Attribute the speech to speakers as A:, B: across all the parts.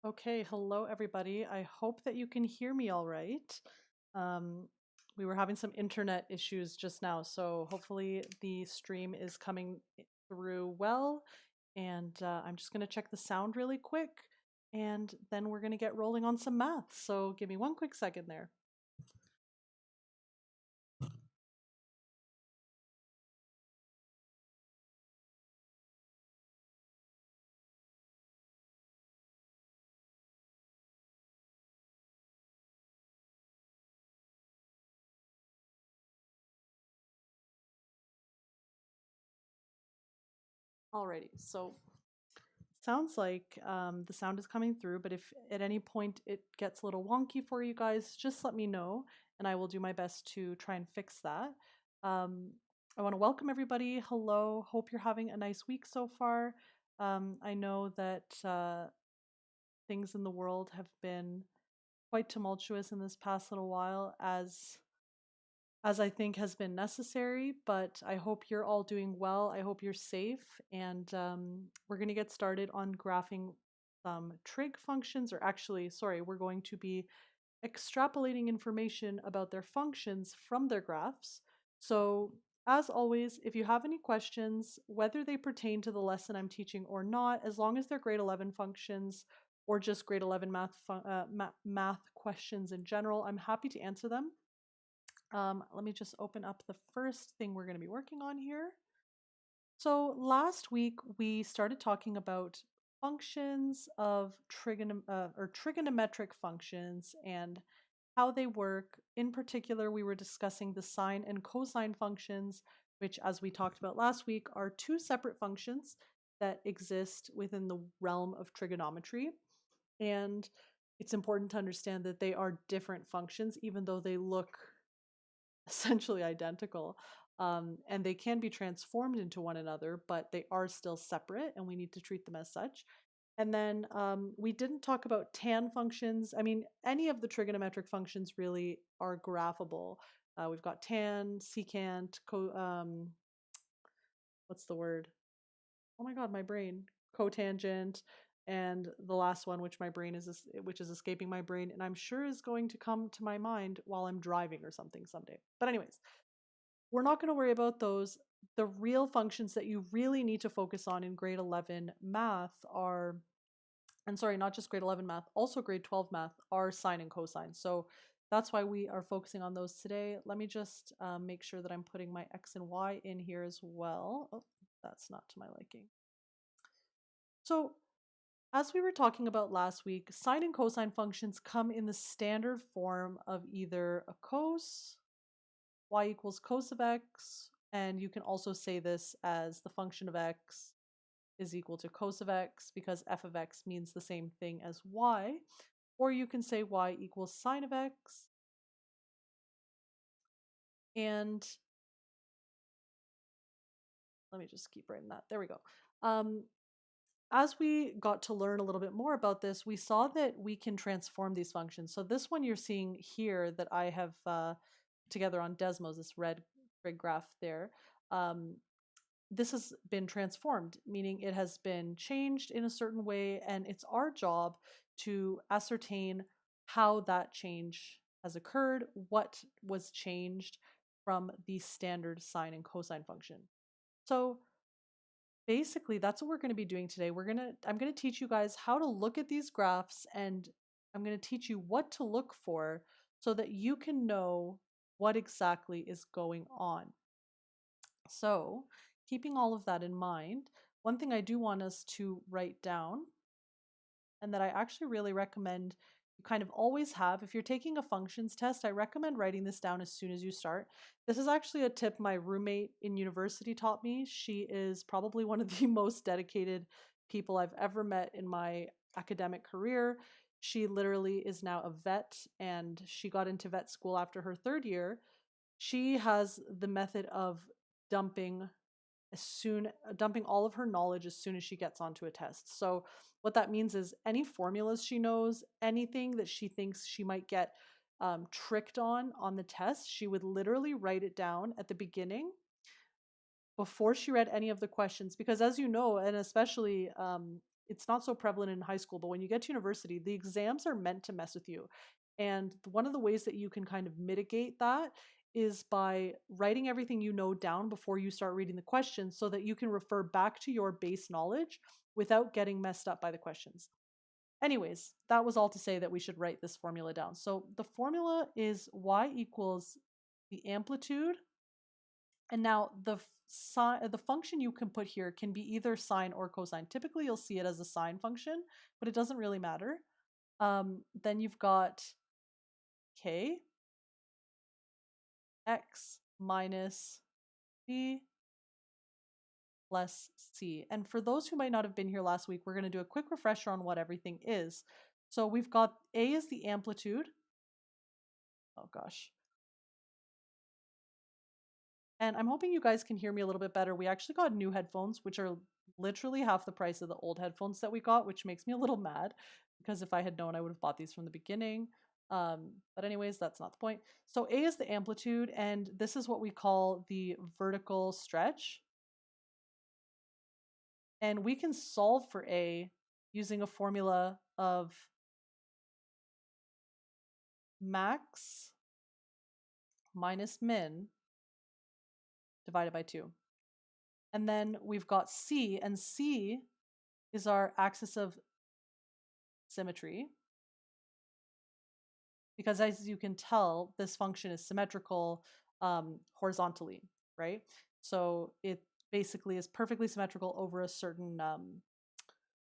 A: Okay, hello everybody. I hope that you can hear me all right. Um, we were having some internet issues just now, so hopefully the stream is coming through well. And I'm just going to check the sound really quick, and then we're going to get rolling on some math. So give me one quick second there. Alrighty, so sounds like the sound is coming through, but if at any point it gets a little wonky for you guys, just let me know and I will do my best to try and fix that. Um, I want to welcome everybody. Hello. Hope you're having a nice week so far. I know that things in the world have been quite tumultuous in this past little while, as I think has been necessary, but I hope you're all doing well. I hope you're safe. And we're going to get started on graphing some trig functions, or actually, sorry, we're going to be extrapolating information about their functions from their graphs. So, as always, if you have any questions, whether they pertain to the lesson I'm teaching or not, as long as they're grade 11 functions or just grade 11 math questions in general, I'm happy to answer them. Let me just open up the first thing we're going to be working on here. So last week we started talking about functions of trigonometric functions and how they work. In particular, we were discussing the sine and cosine functions, which, as we talked about last week, are two separate functions that exist within the realm of trigonometry. And it's important to understand that they are different functions, even though they look essentially identical. And they can be transformed into one another, but they are still separate and we need to treat them as such. And then we didn't talk about tan functions. I mean, any of the trigonometric functions really are graphable. We've got tan, secant, what's the word? Oh my god, my brain. Cotangent, and the last one, which is escaping my brain, and I'm sure is going to come to my mind while I'm driving or something someday. But anyways, we're not going to worry about those. The real functions that you really need to focus on in grade 11 math are, and sorry, not just grade 11 math, also grade 12 math, are sine and cosine. So that's why we are focusing on those today. Let me just make sure that I'm putting my x and y in here as well. Oh, that's not to my liking. So as we were talking about last week, sine and cosine functions come in the standard form of either a cos, y equals cos of x, and you can also say this as the function of x is equal to cos of x because f of x means the same thing as y, or you can say y equals sine of x. And let me just keep writing that. There we go. As we got to learn a little bit more about this, we saw that we can transform these functions. So this one you're seeing here that I have together on Desmos, this red graph there, this has been transformed, meaning it has been changed in a certain way, and it's our job to ascertain how that change has occurred, what was changed from the standard sine and cosine function. So basically that's what we're going to be doing today. I'm going to teach you guys how to look at these graphs, and I'm going to teach you what to look for so that you can know what exactly is going on. So, keeping all of that in mind, one thing I do want us to write down, and that I actually really recommend you kind of always have, if you're taking a functions test, I recommend writing this down as soon as you start. This is actually a tip my roommate in university taught me. She is probably one of the most dedicated people I've ever met in my academic career. She literally is now a vet, and she got into vet school after her third year. She has the method of dumping dumping all of her knowledge as soon as she gets onto a test. So what that means is any formulas she knows, anything that she thinks she might get tricked on the test, she would literally write it down at the beginning before she read any of the questions. Because as you know, and especially it's not so prevalent in high school, but when you get to university, the exams are meant to mess with you. And one of the ways that you can kind of mitigate that is by writing everything you know down before you start reading the questions so that you can refer back to your base knowledge without getting messed up by the questions. Anyways, that was all to say that we should write this formula down. So the formula is y equals the amplitude. And now the function you can put here can be either sine or cosine. Typically, you'll see it as a sine function, but it doesn't really matter. Then you've got k x minus b plus c. And for those who might not have been here last week, we're going to do a quick refresher on what everything is. So we've got a is the amplitude. Oh gosh. And I'm hoping you guys can hear me a little bit better. We actually got new headphones, which are literally half the price of the old headphones that we got, which makes me a little mad because if I had known, I would have bought these from the beginning. But anyways, that's not the point. So A is the amplitude, and this is what we call the vertical stretch. And we can solve for A using a formula of max minus min divided by 2. And then we've got C, and C is our axis of symmetry. Because as you can tell, this function is symmetrical horizontally, right? So it basically is perfectly symmetrical over a certain,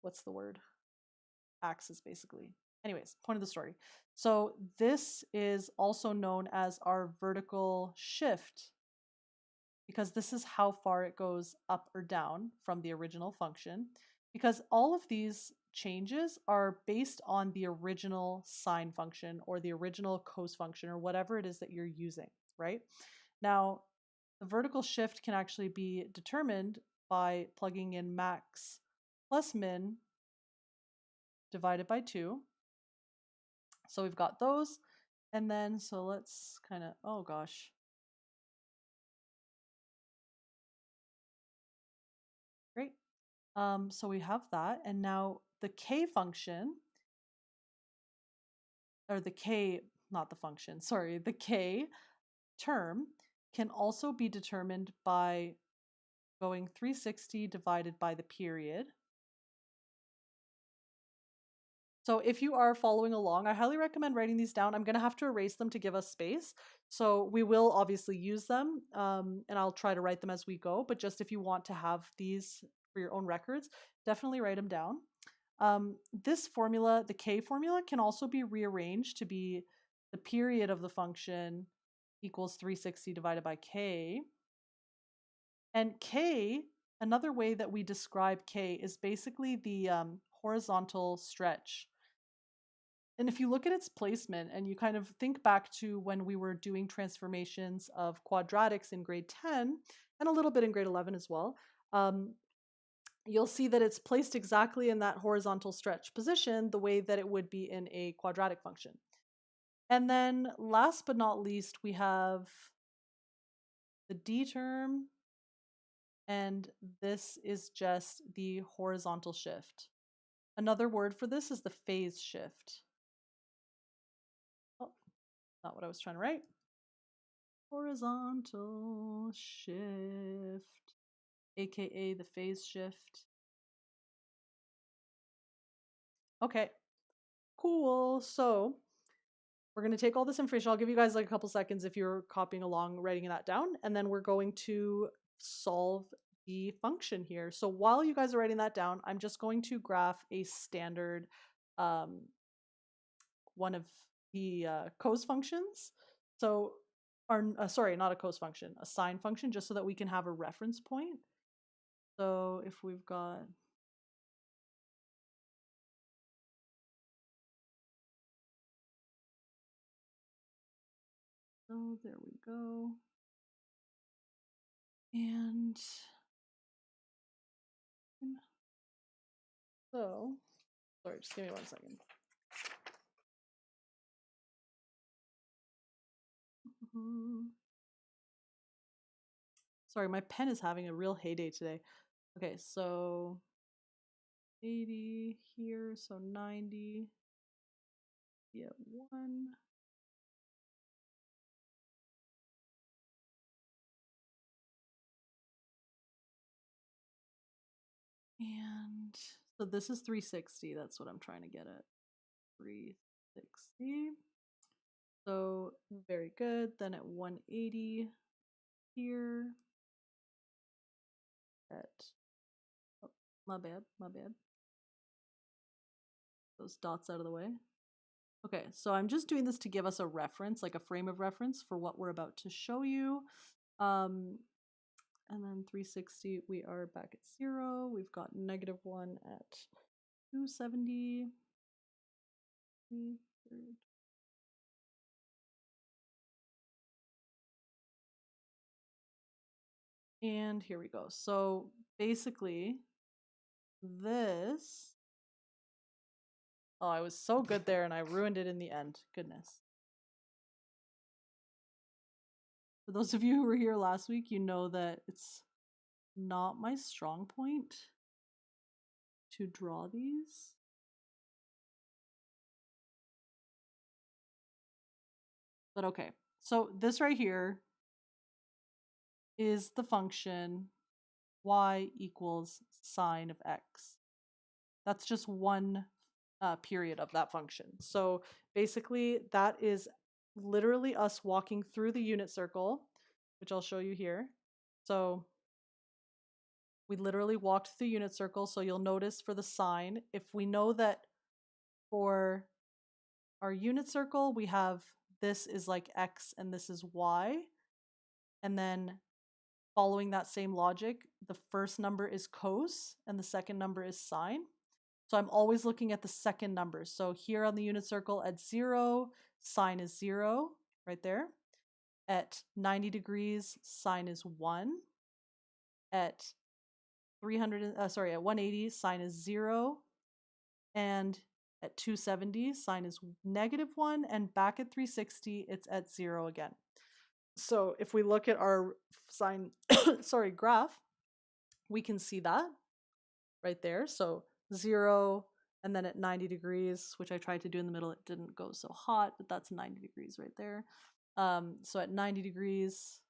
A: what's the word? Axis, basically. Anyways, point of the story. So this is also known as our vertical shift because this is how far it goes up or down from the original function, because all of these changes are based on the original sine function or the original cos function or whatever it is that you're using, right? Now, the vertical shift can actually be determined by plugging in max plus min divided by 2. So we've got those. And then, so let's kind of, oh gosh. Great. So we have that. And now the k function, or the k, not the function, sorry, the k term can also be determined by going 360 divided by the period. So if you are following along, I highly recommend writing these down. I'm going to have to erase them to give us space. So we will obviously use them, and I'll try to write them as we go. But just if you want to have these for your own records, definitely write them down. This formula, the k formula, can also be rearranged to be the period of the function equals 360 divided by k. And k, another way that we describe k is basically the horizontal stretch. And if you look at its placement and you kind of think back to when we were doing transformations of quadratics in grade 10 and a little bit in grade 11 as well, you'll see that it's placed exactly in that horizontal stretch position the way that it would be in a quadratic function. And then last but not least, we have the d term, and this is just the horizontal shift. Another word for this is the phase shift. Oh, not what I was trying to write. Horizontal shift, aka the phase shift. Okay, cool. So we're going to take all this information. I'll give you guys like a couple seconds if you're copying along, writing that down, and then we're going to solve the function here. So while you guys are writing that down, I'm just going to graph a standard one of the cos functions. So, sorry, not a cos function, a sine function, just so that we can have a reference point. So if we've got oh, there we go. And so, sorry, just give me 1 second. Sorry, my pen is having a real heyday today. Okay, so 80 here, so 90. Yeah, 1. And so this is 360. That's what I'm trying to get at. 360. So very good. Then at 180 here. At, oh, my bad. Those dots out of the way. Okay, so I'm just doing this to give us a reference, like a frame of reference for what we're about to show you. And then 360, we are back at 0. We've got -1 at 270. And here we go. So basically, this. Oh, I was so good there and I ruined it in the end. Goodness. For those of you who were here last week, you know that it's not my strong point to draw these. But okay, so this right here is the function y equals sine of x. That's just one period of that function. So basically that is literally us walking through the unit circle, which I'll show you here. So we literally walked through the unit circle. So you'll notice for the sine, if we know that for our unit circle, we have this is like x and this is y. And then following that same logic, the first number is cos and the second number is sine. So I'm always looking at the second number. So here on the unit circle at 0, sine is 0 right there. At 90 degrees, sine is 1. At at 180, sine is 0. And at 270, sine is -1. And back at 360, it's at 0 again. So if we look at our sine, graph, we can see that right there. So 0, and then at 90 degrees, which I tried to do in the middle, it didn't go so hot, but that's 90 degrees right there. So at 90 degrees,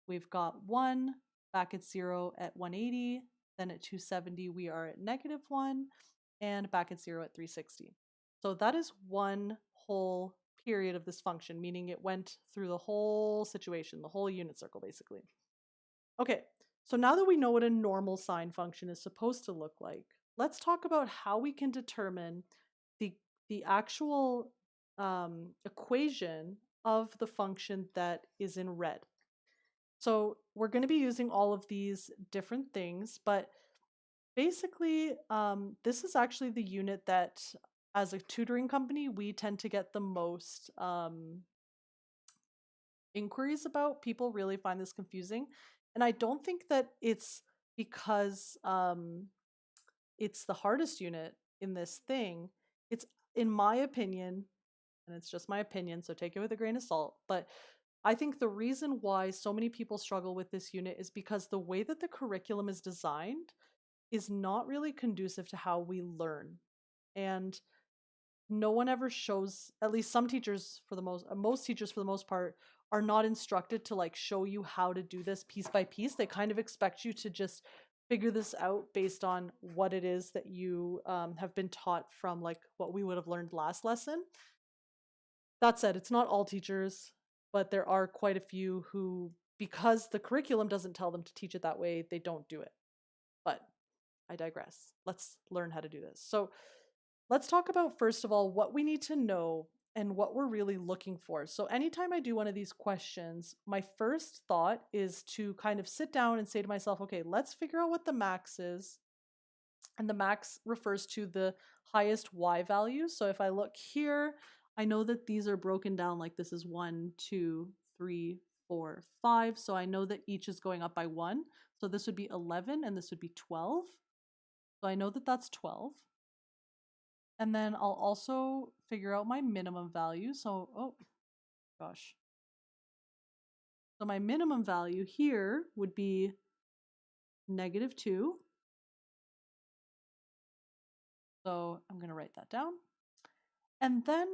A: we've got 1, back at 0 at 180, then at 270, we are at -1, and back at 0 at 360. So that is one whole period of this function, meaning it went through the whole situation, the whole unit circle, basically. Okay, so now that we know what a normal sine function is supposed to look like, let's talk about how we can determine the actual equation of the function that is in red. So we're going to be using all of these different things, but basically, this is actually the unit that, as a tutoring company, we tend to get the most inquiries about. People really find this confusing. And I don't think that it's because it's the hardest unit in this thing. It's, in my opinion, and it's just my opinion, so take it with a grain of salt, but I think the reason why so many people struggle with this unit is because the way that the curriculum is designed is not really conducive to how we learn. And no one ever shows, at least some teachers for the most teachers for the most part are not instructed to like show you how to do this piece by piece. They kind of expect you to just figure this out based on what it is that you have been taught from like what we would have learned last lesson. That said, it's not all teachers, but there are quite a few who, because the curriculum doesn't tell them to teach it that way, they don't do it. But I digress. Let's learn how to do this. So let's talk about, first of all, what we need to know and what we're really looking for. So anytime I do one of these questions, my first thought is to kind of sit down and say to myself, okay, let's figure out what the max is. And the max refers to the highest y value. So if I look here, I know that these are broken down like this is 1, 2, 3, 4, 5. So I know that each is going up by 1. So this would be 11 and this would be 12. So I know that that's 12. And then I'll also figure out my minimum value. So, oh gosh. So my minimum value here would be -2. So I'm going to write that down. And then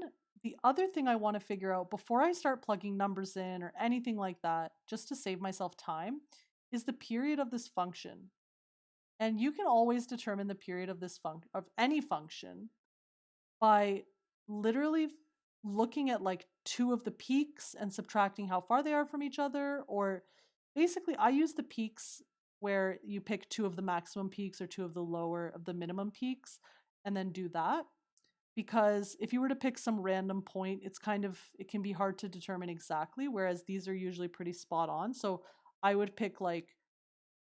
A: the other thing I want to figure out before I start plugging numbers in or anything like that, just to save myself time, is the period of this function. And you can always determine the period of this of any function by literally looking at like two of the peaks and subtracting how far they are from each other. Or basically I use the peaks where you pick two of the maximum peaks or two of the minimum peaks and then do that. Because if you were to pick some random point, it can be hard to determine exactly, whereas these are usually pretty spot on. So I would pick like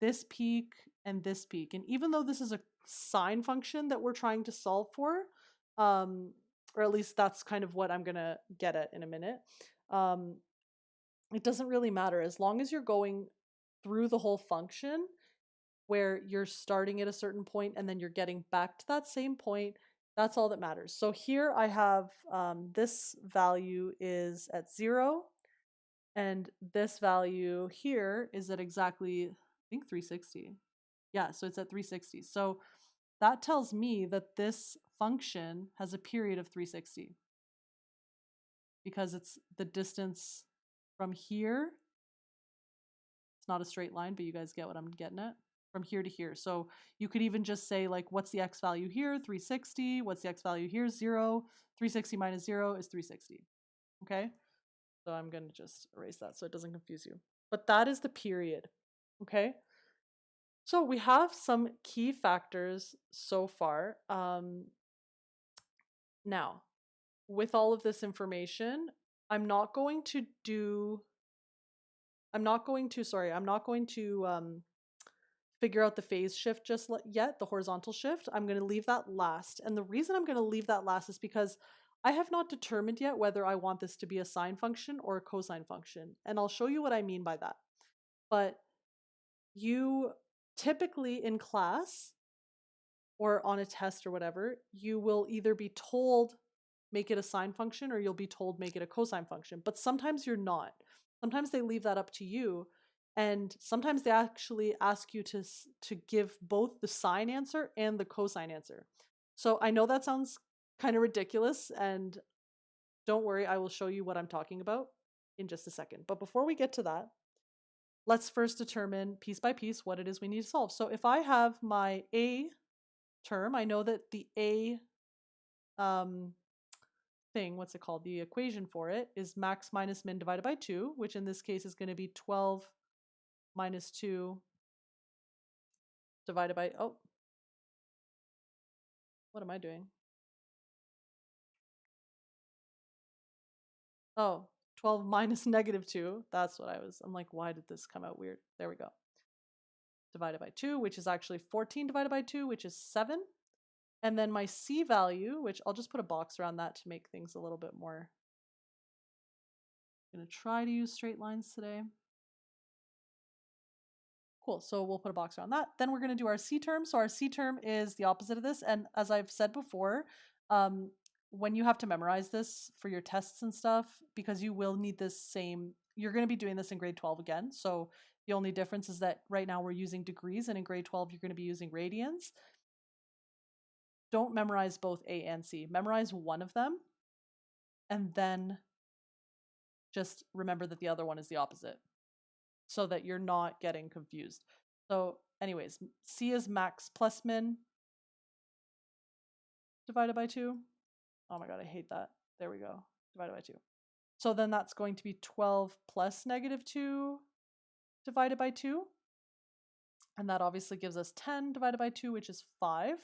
A: this peak and this peak. And even though this is a sine function that we're trying to solve for, or at least that's kind of what I'm going to get at in a minute, it doesn't really matter. As long as you're going through the whole function where you're starting at a certain point and then you're getting back to that same point, that's all that matters. So here I have this value is at 0, and this value here is at exactly, I think 360. Yeah, so it's at 360. So that tells me that this function has a period of 360 because it's the distance from here. It's not a straight line, but you guys get what I'm getting at. From here to here. So you could even just say like, what's the x value here? 360. What's the x value here? 0. 360 minus 0 is 360. Okay? So I'm going to just erase that so it doesn't confuse you. But that is the period. Okay? So we have some key factors so far. Now, with all of this information, I'm not going to figure out the phase shift just yet, the horizontal shift. I'm going to leave that last. And the reason I'm going to leave that last is because I have not determined yet whether I want this to be a sine function or a cosine function. And I'll show you what I mean by that. But you typically in class or on a test or whatever, you will either be told make it a sine function or you'll be told make it a cosine function. But sometimes you're not. Sometimes they leave that up to you. And sometimes they actually ask you to give both the sine answer and the cosine answer. So I know that sounds kind of ridiculous, and don't worry, I will show you what I'm talking about in just a second. But before we get to that, let's first determine piece by piece what it is we need to solve. So if I have my A term, I know that the A what's it called? The equation for it is max minus min divided by 2, which in this case is going to be 12 minus 2 divided by, oh, what am I doing? Oh, 12 minus negative 2. That's what I'm like, why did this come out weird? There we go. Divided by 2, which is actually 14 divided by 2, which is 7. And then my C value, which I'll just put a box around that to make things a little bit more. I'm going to try to use straight lines today. Cool, so we'll put a box around that. Then we're going to do our C term. So our C term is the opposite of this. And as I've said before, when you have to memorize this for your tests and stuff, because you will need this same, you're going to be doing this in grade 12 again. So the only difference is that right now we're using degrees, and in grade 12 you're going to be using radians. Don't memorize both A and C. Memorize one of them, and then just remember that the other one is the opposite, so that you're not getting confused. So anyways, C is max plus min divided by 2. Oh my god, I hate that. There we go. Divided by 2. So then that's going to be 12 plus negative 2 divided by 2. And that obviously gives us 10 divided by 2, which is 5.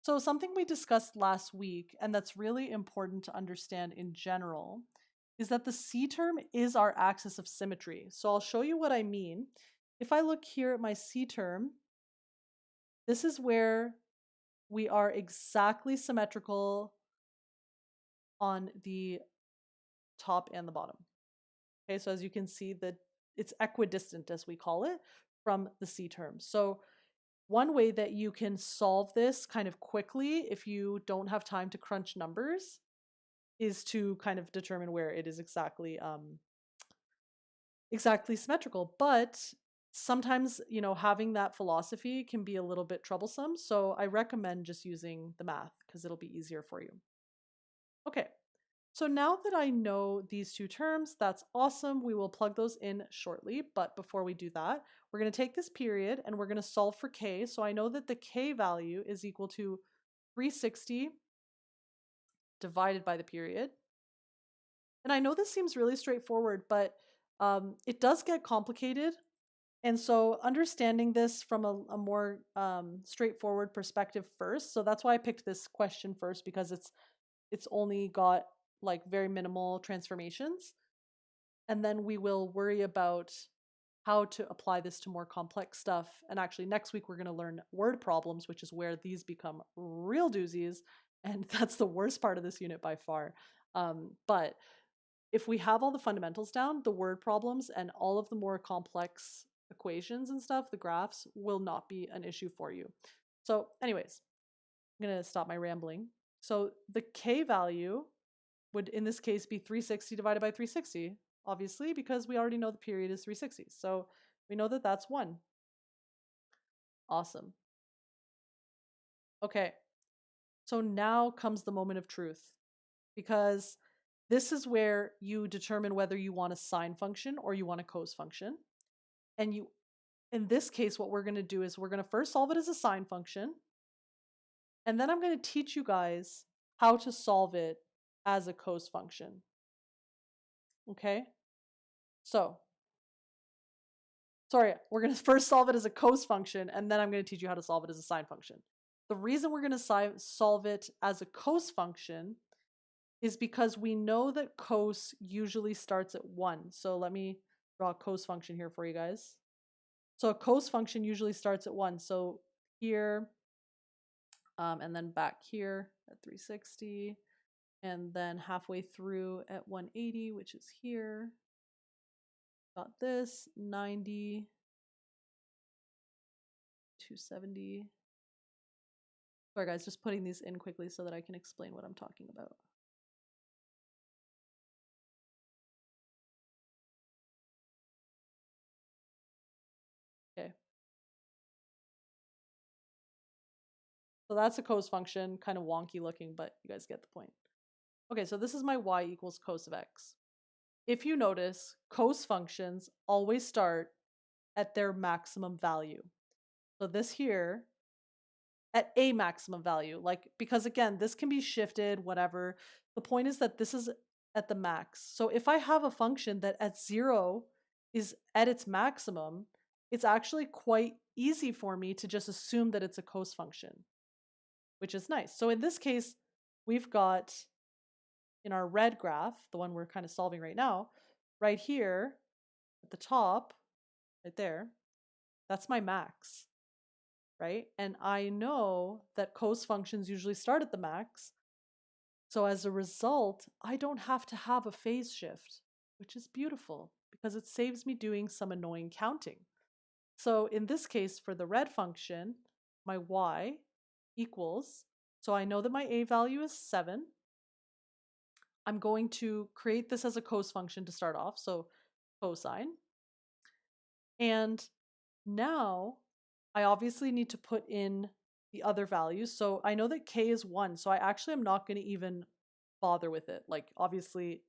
A: So something we discussed last week, and that's really important to understand in general, is that the C term is our axis of symmetry. So I'll show you what I mean. If I look here at my C term, this is where we are exactly symmetrical on the top and the bottom. Okay, so as you can see, that it's equidistant, as we call it, from the C term. So one way that you can solve this kind of quickly if you don't have time to crunch numbers is to kind of determine where it is exactly symmetrical. But sometimes, having that philosophy can be a little bit troublesome. So I recommend just using the math because it'll be easier for you. Okay. So now that I know these two terms, that's awesome. We will plug those in shortly. But before we do that, we're going to take this period and we're going to solve for k. So I know that the k value is equal to 360 divided by the period. And I know this seems really straightforward, but it does get complicated. And so understanding this from a more straightforward perspective first. So that's why I picked this question first, because it's only got like very minimal transformations. And then we will worry about how to apply this to more complex stuff. And actually next week we're going to learn word problems, which is where these become real doozies. And that's the worst part of this unit by far. But if we have all the fundamentals down, the word problems and all of the more complex equations and stuff, the graphs, will not be an issue for you. So anyways, I'm going to stop my rambling. So the k value would in this case be 360 divided by 360, obviously, because we already know the period is 360. So we know that that's 1. Awesome. Okay, so now comes the moment of truth, because this is where you determine whether you want a sine function or you want a cos function. And in this case, what we're going to do is we're going to first solve it as a sine function. And then I'm going to teach you guys how to solve it as a cos function. Okay? So, sorry, we're going to first solve it as a cos function, and then I'm going to teach you how to solve it as a sine function. The reason we're going to solve it as a cos function is because we know that cos usually starts at 1. So let me draw a cos function here for you guys. So a cos function usually starts at 1. So here, and then back here at 360, and then halfway through at 180, which is here. Got this, 90, 270. Sorry guys, just putting these in quickly so that I can explain what I'm talking about. Okay. So that's a cos function, kind of wonky looking, but you guys get the point. Okay, so this is my y equals cos of x. If you notice, cos functions always start at their maximum value. So this here, at a maximum value, like, because again, this can be shifted, whatever. The point is that this is at the max. So if I have a function that at 0 is at its maximum, it's actually quite easy for me to just assume that it's a cos function, which is nice. So in this case, we've got in our red graph, the one we're kind of solving right now, right here at the top, right there, that's my max, right? And I know that cos functions usually start at the max. So as a result, I don't have to have a phase shift, which is beautiful because it saves me doing some annoying counting. So in this case, for the red function, my y equals, so I know that my a value is 7. I'm going to create this as a cos function to start off, so cosine. And now I obviously need to put in the other values. So I know that k is 1, so I actually am not going to even bother with it. Like, obviously,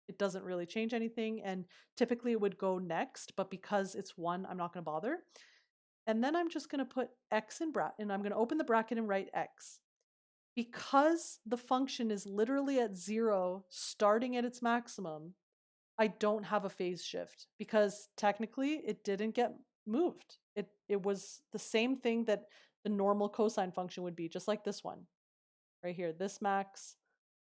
A: it doesn't really change anything, and typically it would go next, but because it's 1, I'm not going to bother. And then I'm just going to put x in bracket, and I'm going to open the bracket and write x. Because the function is literally at 0, starting at its maximum, I don't have a phase shift because technically it didn't get moved. It was the same thing that the normal cosine function would be, just like this one right here. This max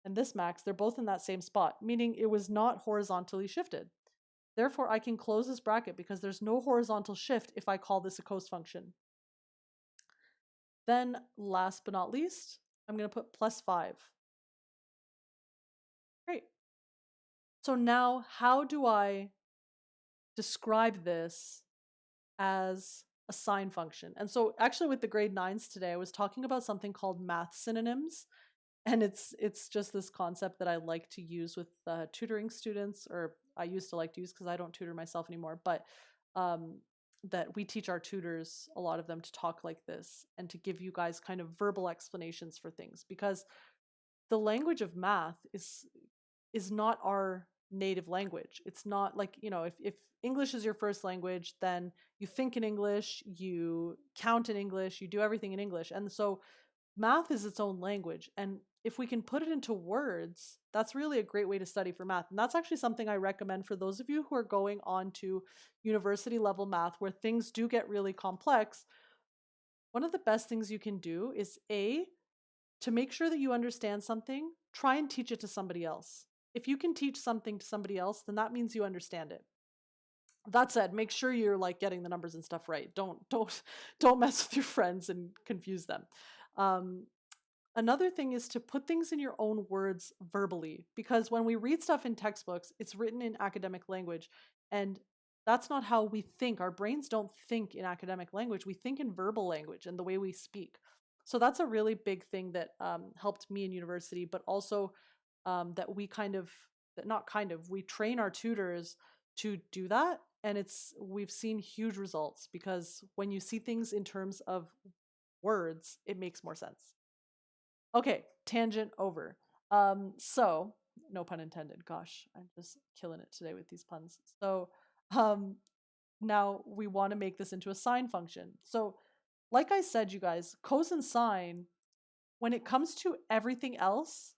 A: and this max, they're both in that same spot, meaning it was not horizontally shifted. Therefore, I can close this bracket because there's no horizontal shift if I call this a cos function. Then last but not least, I'm going to put plus 5. Great. So now how do I describe this as a sine function? And so actually with the grade 9s today, I was talking about something called math synonyms. And it's just this concept that I like to use with tutoring students, or I used to like to use because I don't tutor myself anymore. But that we teach our tutors, a lot of them, to talk like this and to give you guys kind of verbal explanations for things, because the language of math is not our native language. It's not like, if English is your first language, then you think in English, you count in English, you do everything in English. And so math is its own language. And if we can put it into words, that's really a great way to study for math. And that's actually something I recommend for those of you who are going on to university level math where things do get really complex. One of the best things you can do is to make sure that you understand something, try and teach it to somebody else. If you can teach something to somebody else, then that means you understand it. That said, make sure you're like getting the numbers and stuff right. Don't mess with your friends and confuse them. Another thing is to put things in your own words verbally, because when we read stuff in textbooks, it's written in academic language, and that's not how we think. Our brains don't think in academic language. We think in verbal language and the way we speak. So that's a really big thing that helped me in university, but also that we we train our tutors to do that. And we've seen huge results, because when you see things in terms of words, it makes more sense. Okay, tangent over. So no pun intended. Gosh, I'm just killing it today with these puns. So um, now we want to make this into a sine function. So like I said, you guys, cos and sine, when it comes to everything else,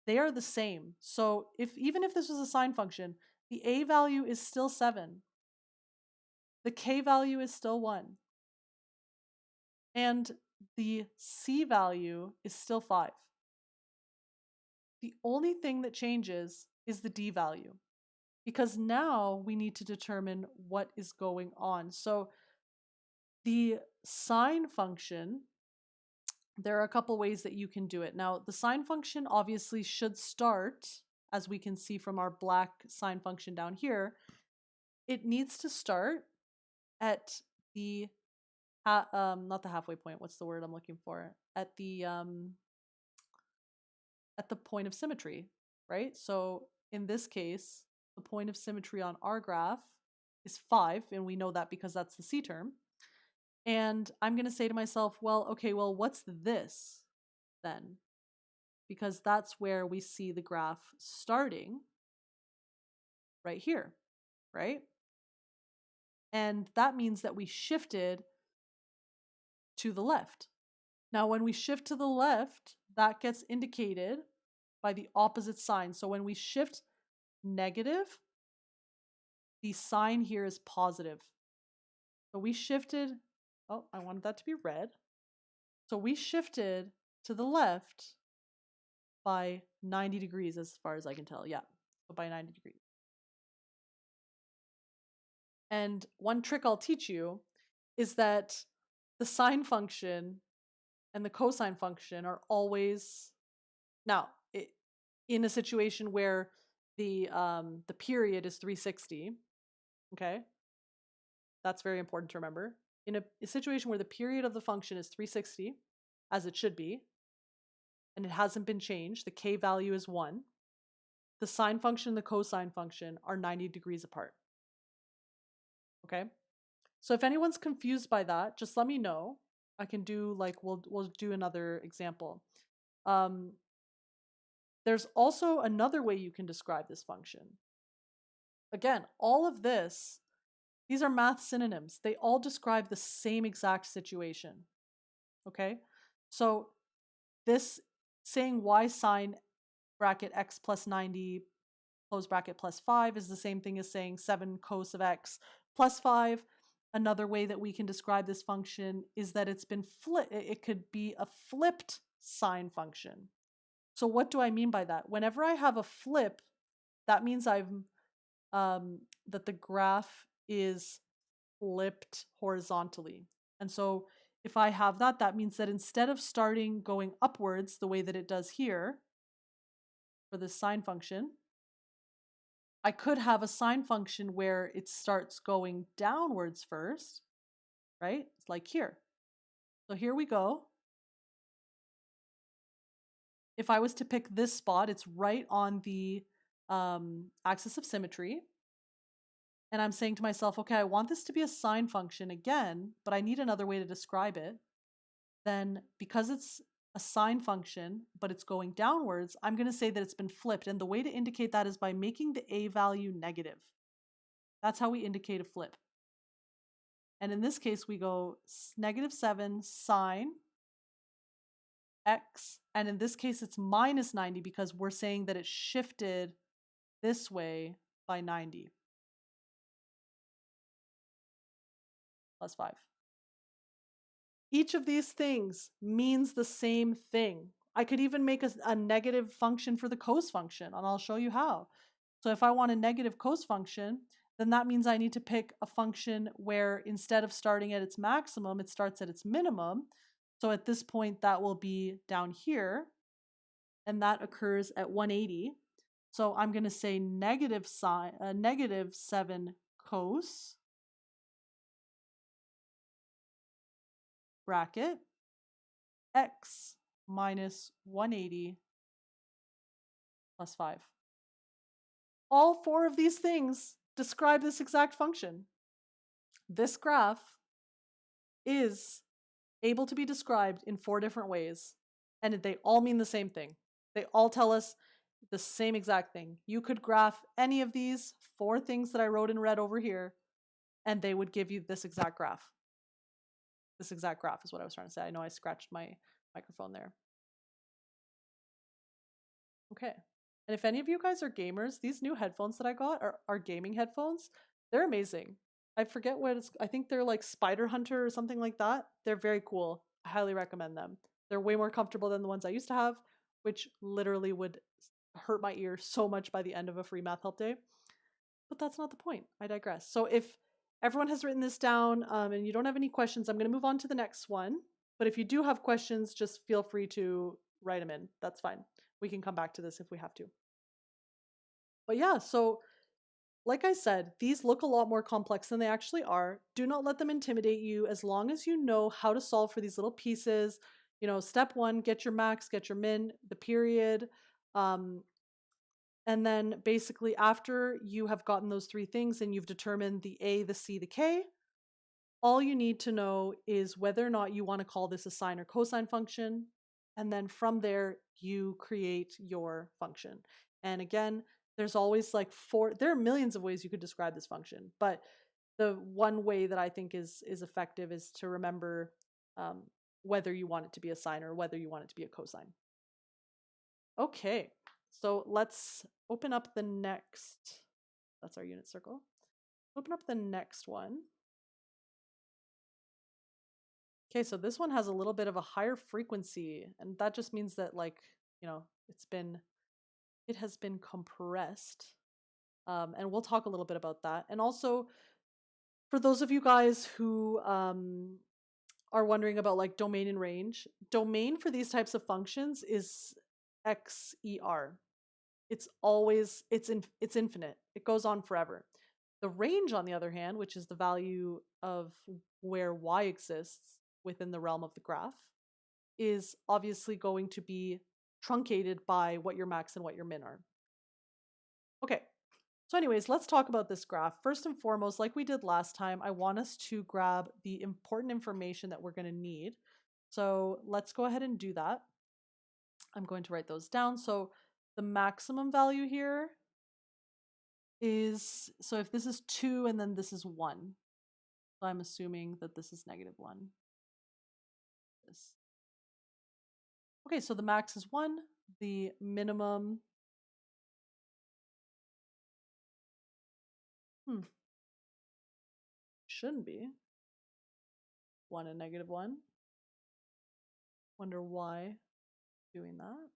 A: they are the same. So even if this was a sine function, the a value is still 7. The k value is still 1. And the c value is still 5. The only thing that changes is the d value, because now we need to determine what is going on. So the sine function, there are a couple ways that you can do it. Now, the sine function obviously should start, as we can see from our black sine function down here, it needs to start at the, not the halfway point, what's the word I'm looking for? At the point of symmetry, right? So in this case, the point of symmetry on our graph is 5, and we know that because that's the C term. And I'm going to say to myself, well, okay, well, what's this then? Because that's where we see the graph starting right here, right? And that means that we shifted to the left. Now, when we shift to the left, that gets indicated by the opposite sign. So when we shift negative, the sign here is positive. So we shifted, oh, I wanted that to be red. So we shifted to the left by 90 degrees as far as I can tell. Yeah, so by 90 degrees. And one trick I'll teach you is that the sine function and the cosine function are always, now, in a situation where the period is 360, okay? That's very important to remember. In a situation where the period of the function is 360, as it should be, and it hasn't been changed, the k value is 1, the sine function and the cosine function are 90 degrees apart. Okay? So if anyone's confused by that, just let me know. I can do, like, we'll do another example. There's also another way you can describe this function. Again, all of this, these are math synonyms. They all describe the same exact situation. Okay? So this saying y sine bracket x plus 90 close bracket plus 5 is the same thing as saying 7 cos of x plus 5. Another way that we can describe this function is that it's been flipped. It could be a flipped sine function. So what do I mean by that? Whenever I have a flip, that means that the graph is flipped horizontally. And so if I have that, that means that instead of starting going upwards the way that it does here for this sine function, I could have a sine function where it starts going downwards first, right? It's like here. So here we go. If I was to pick this spot, it's right on the axis of symmetry. and I'm saying to myself, okay, I want this to be a sine function again, but I need another way to describe it, then because it's a sine function, but it's going downwards, I'm going to say that it's been flipped. And the way to indicate that is by making the a value negative. That's how we indicate a flip. And in this case, we go -7 sine x. And in this case, it's -90 because we're saying that it shifted this way by 90. Plus 5. Each of these things means the same thing. I could even make a negative function for the cos function, and I'll show you how. So if I want a negative cos function, then that means I need to pick a function where instead of starting at its maximum, it starts at its minimum. So at this point, that will be down here, and that occurs at 180. So I'm going to say -7 cos bracket x minus 180 plus 5. All four of these things describe this exact function. This graph is able to be described in 4 different ways, and they all mean the same thing. They all tell us the same exact thing. You could graph any of these 4 things that I wrote in red over here, and they would give you this exact graph. This exact graph is what I was trying to say. I know I scratched my microphone there. Okay. And if any of you guys are gamers, these new headphones that I got are gaming headphones. They're amazing. I forget what it's, I think they're like Spider Hunter or something like that. They're very cool. I highly recommend them. They're way more comfortable than the ones I used to have, which literally would hurt my ear so much by the end of a free math help day. But that's not the point. I digress. So if everyone has written this down and you don't have any questions, I'm going to move on to the next one. But if you do have questions, just feel free to write them in. That's fine. We can come back to this if we have to. But yeah, so like I said, these look a lot more complex than they actually are. Do not let them intimidate you as long as you know how to solve for these little pieces. You know, step 1, get your max, get your min, the period. And then basically after you have gotten those 3 things and you've determined the A, the C, the K, all you need to know is whether or not you want to call this a sine or cosine function. And then from there, you create your function. And again, there's always like there are millions of ways you could describe this function, but the one way that I think is effective is to remember whether you want it to be a sine or whether you want it to be a cosine. Okay, so let's open up the next, that's our unit circle. Open up the next one. Okay, so this one has a little bit of a higher frequency, and that just means that, like, you know, it has been compressed. And we'll talk a little bit about that. And also, for those of you guys who are wondering about like domain and range, domain for these types of functions is XER. It's always, it's infinite. It goes on forever. The range, on the other hand, which is the value of where y exists within the realm of the graph, is obviously going to be truncated by what your max and what your min are. Okay, so anyways, let's talk about this graph. First and foremost, like we did last time, I want us to grab the important information that we're going to need. So let's go ahead and do that. I'm going to write those down. So the maximum value here is, so if this is 2 and then this is 1, so I'm assuming that this is -1. This. Okay, so the max is 1, the minimum, shouldn't be 1 and -1. Wonder why doing that.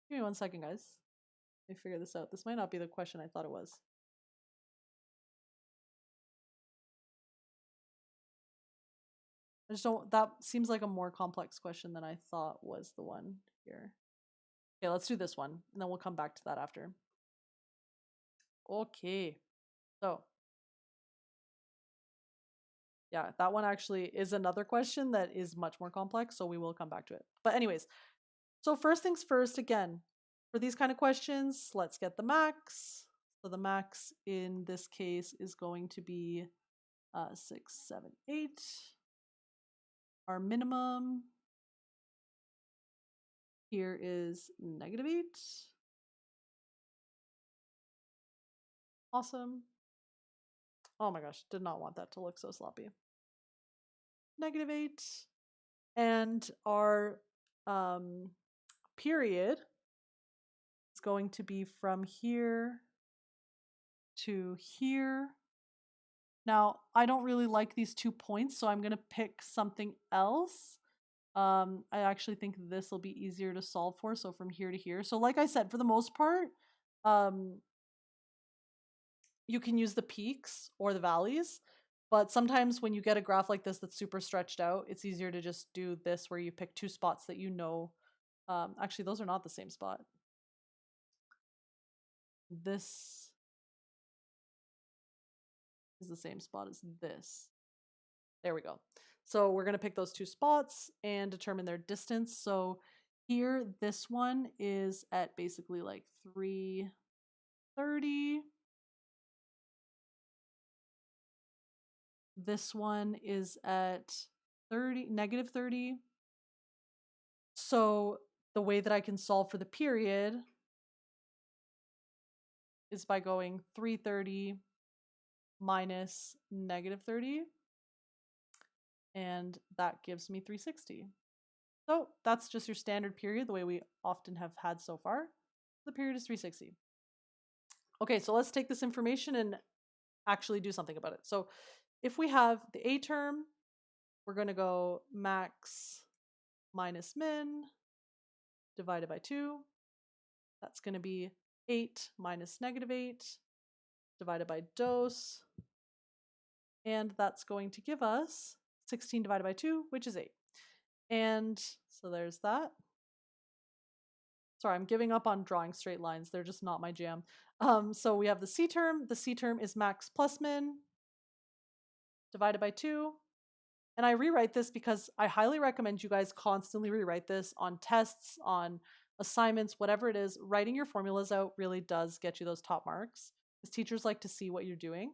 A: Give me 1 second, guys. Let me figure this out. This might not be the question I thought it was. I just don't, that seems like a more complex question than I thought was the one here. Okay, let's do this one, and then we'll come back to that after. Okay, so yeah, that one actually is another question that is much more complex, so we will come back to it. But anyways, So first things first, again, for these kind of questions, let's get the max. So the max in this case is going to be 6, 7, 8. Our minimum here is -8. Awesome. Oh my gosh, did not want that to look so sloppy. -8. And our period is going to be from here to here. Now, I don't really like these 2 points, so I'm going to pick something else. I actually think this will be easier to solve for, so from here to here. So like I said, for the most part, you can use the peaks or the valleys, but sometimes when you get a graph like this that's super stretched out, it's easier to just do this where you pick 2 spots that you know. Actually, those are not the same spot. This is the same spot as this. There we go. So we're going to pick those 2 spots and determine their distance. So here, this one is at basically like 330. This one is at -30. So the way that I can solve for the period is by going 330 minus -30. And that gives me 360. So that's just your standard period, the way we often have had so far. The period is 360. Okay, so let's take this information and actually do something about it. So if we have the A term, we're going to go max minus min divided by 2. That's going to be 8 minus -8 divided by dose. And that's going to give us 16 divided by 2, which is 8. And so there's that. Sorry, I'm giving up on drawing straight lines. They're just not my jam. So we have the C term. The C term is max plus min divided by 2. And I rewrite this because I highly recommend you guys constantly rewrite this on tests, on assignments, whatever it is. Writing your formulas out really does get you those top marks because teachers like to see what you're doing.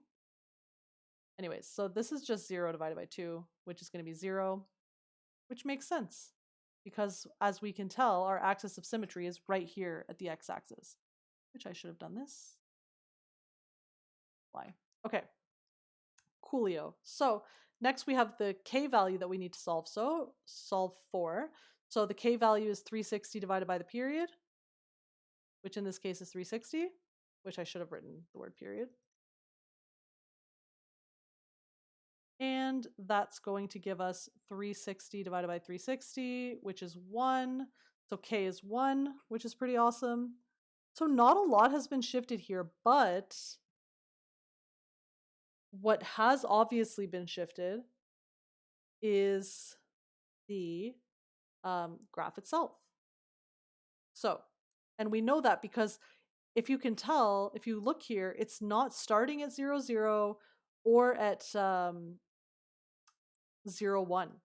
A: Anyways, so this is just 0 divided by 2, which is going to be 0, which makes sense because as we can tell, our axis of symmetry is right here at the x-axis, which I should have done this. Why? Okay. Coolio. So next we have the k value that we need to solve. So solve for. So the k value is 360 divided by the period, which in this case is 360, which I should have written the word period. And that's going to give us 360 divided by 360, which is 1. So k is 1, which is pretty awesome. So not a lot has been shifted here, but what has obviously been shifted is the graph itself. So, and we know that because if you can tell, if you look here, it's not starting at 0, 0 or at 0, 1,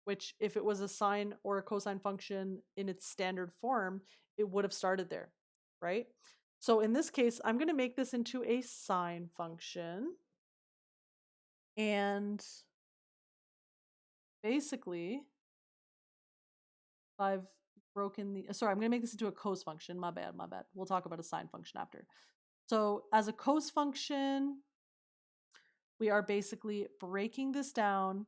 A: which if it was a sine or a cosine function in its standard form, it would have started there, right? So in this case, I'm going to make this into a sine function. And basically, I've broken the, sorry, I'm going to make this into a cos function. My bad. We'll talk about a sine function after. So as a cos function, we are basically breaking this down.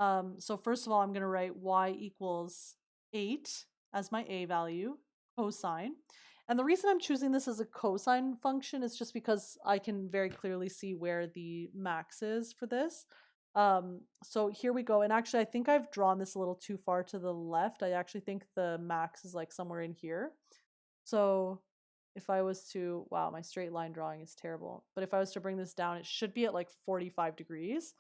A: So first of all, I'm going to write y equals 8 as my a value, cosine. And the reason I'm choosing this as a cosine function is just because I can very clearly see where the max is for this. So here we go. And actually, I think I've drawn this a little too far to the left. I actually think the max is like somewhere in here. So if I was to, wow, my straight line drawing is terrible. But if I was to bring this down, it should be at like 45 degrees.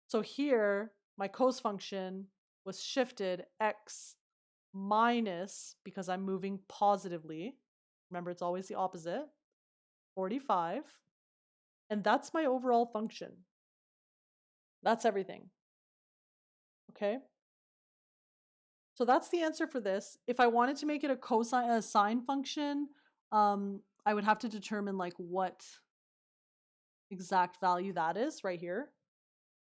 A: So here, my cos function was shifted x minus, because I'm moving positively. Remember, it's always the opposite, 45. And that's my overall function. That's everything. Okay? So that's the answer for this. If I wanted to make it a sine function, I would have to determine like what exact value that is right here.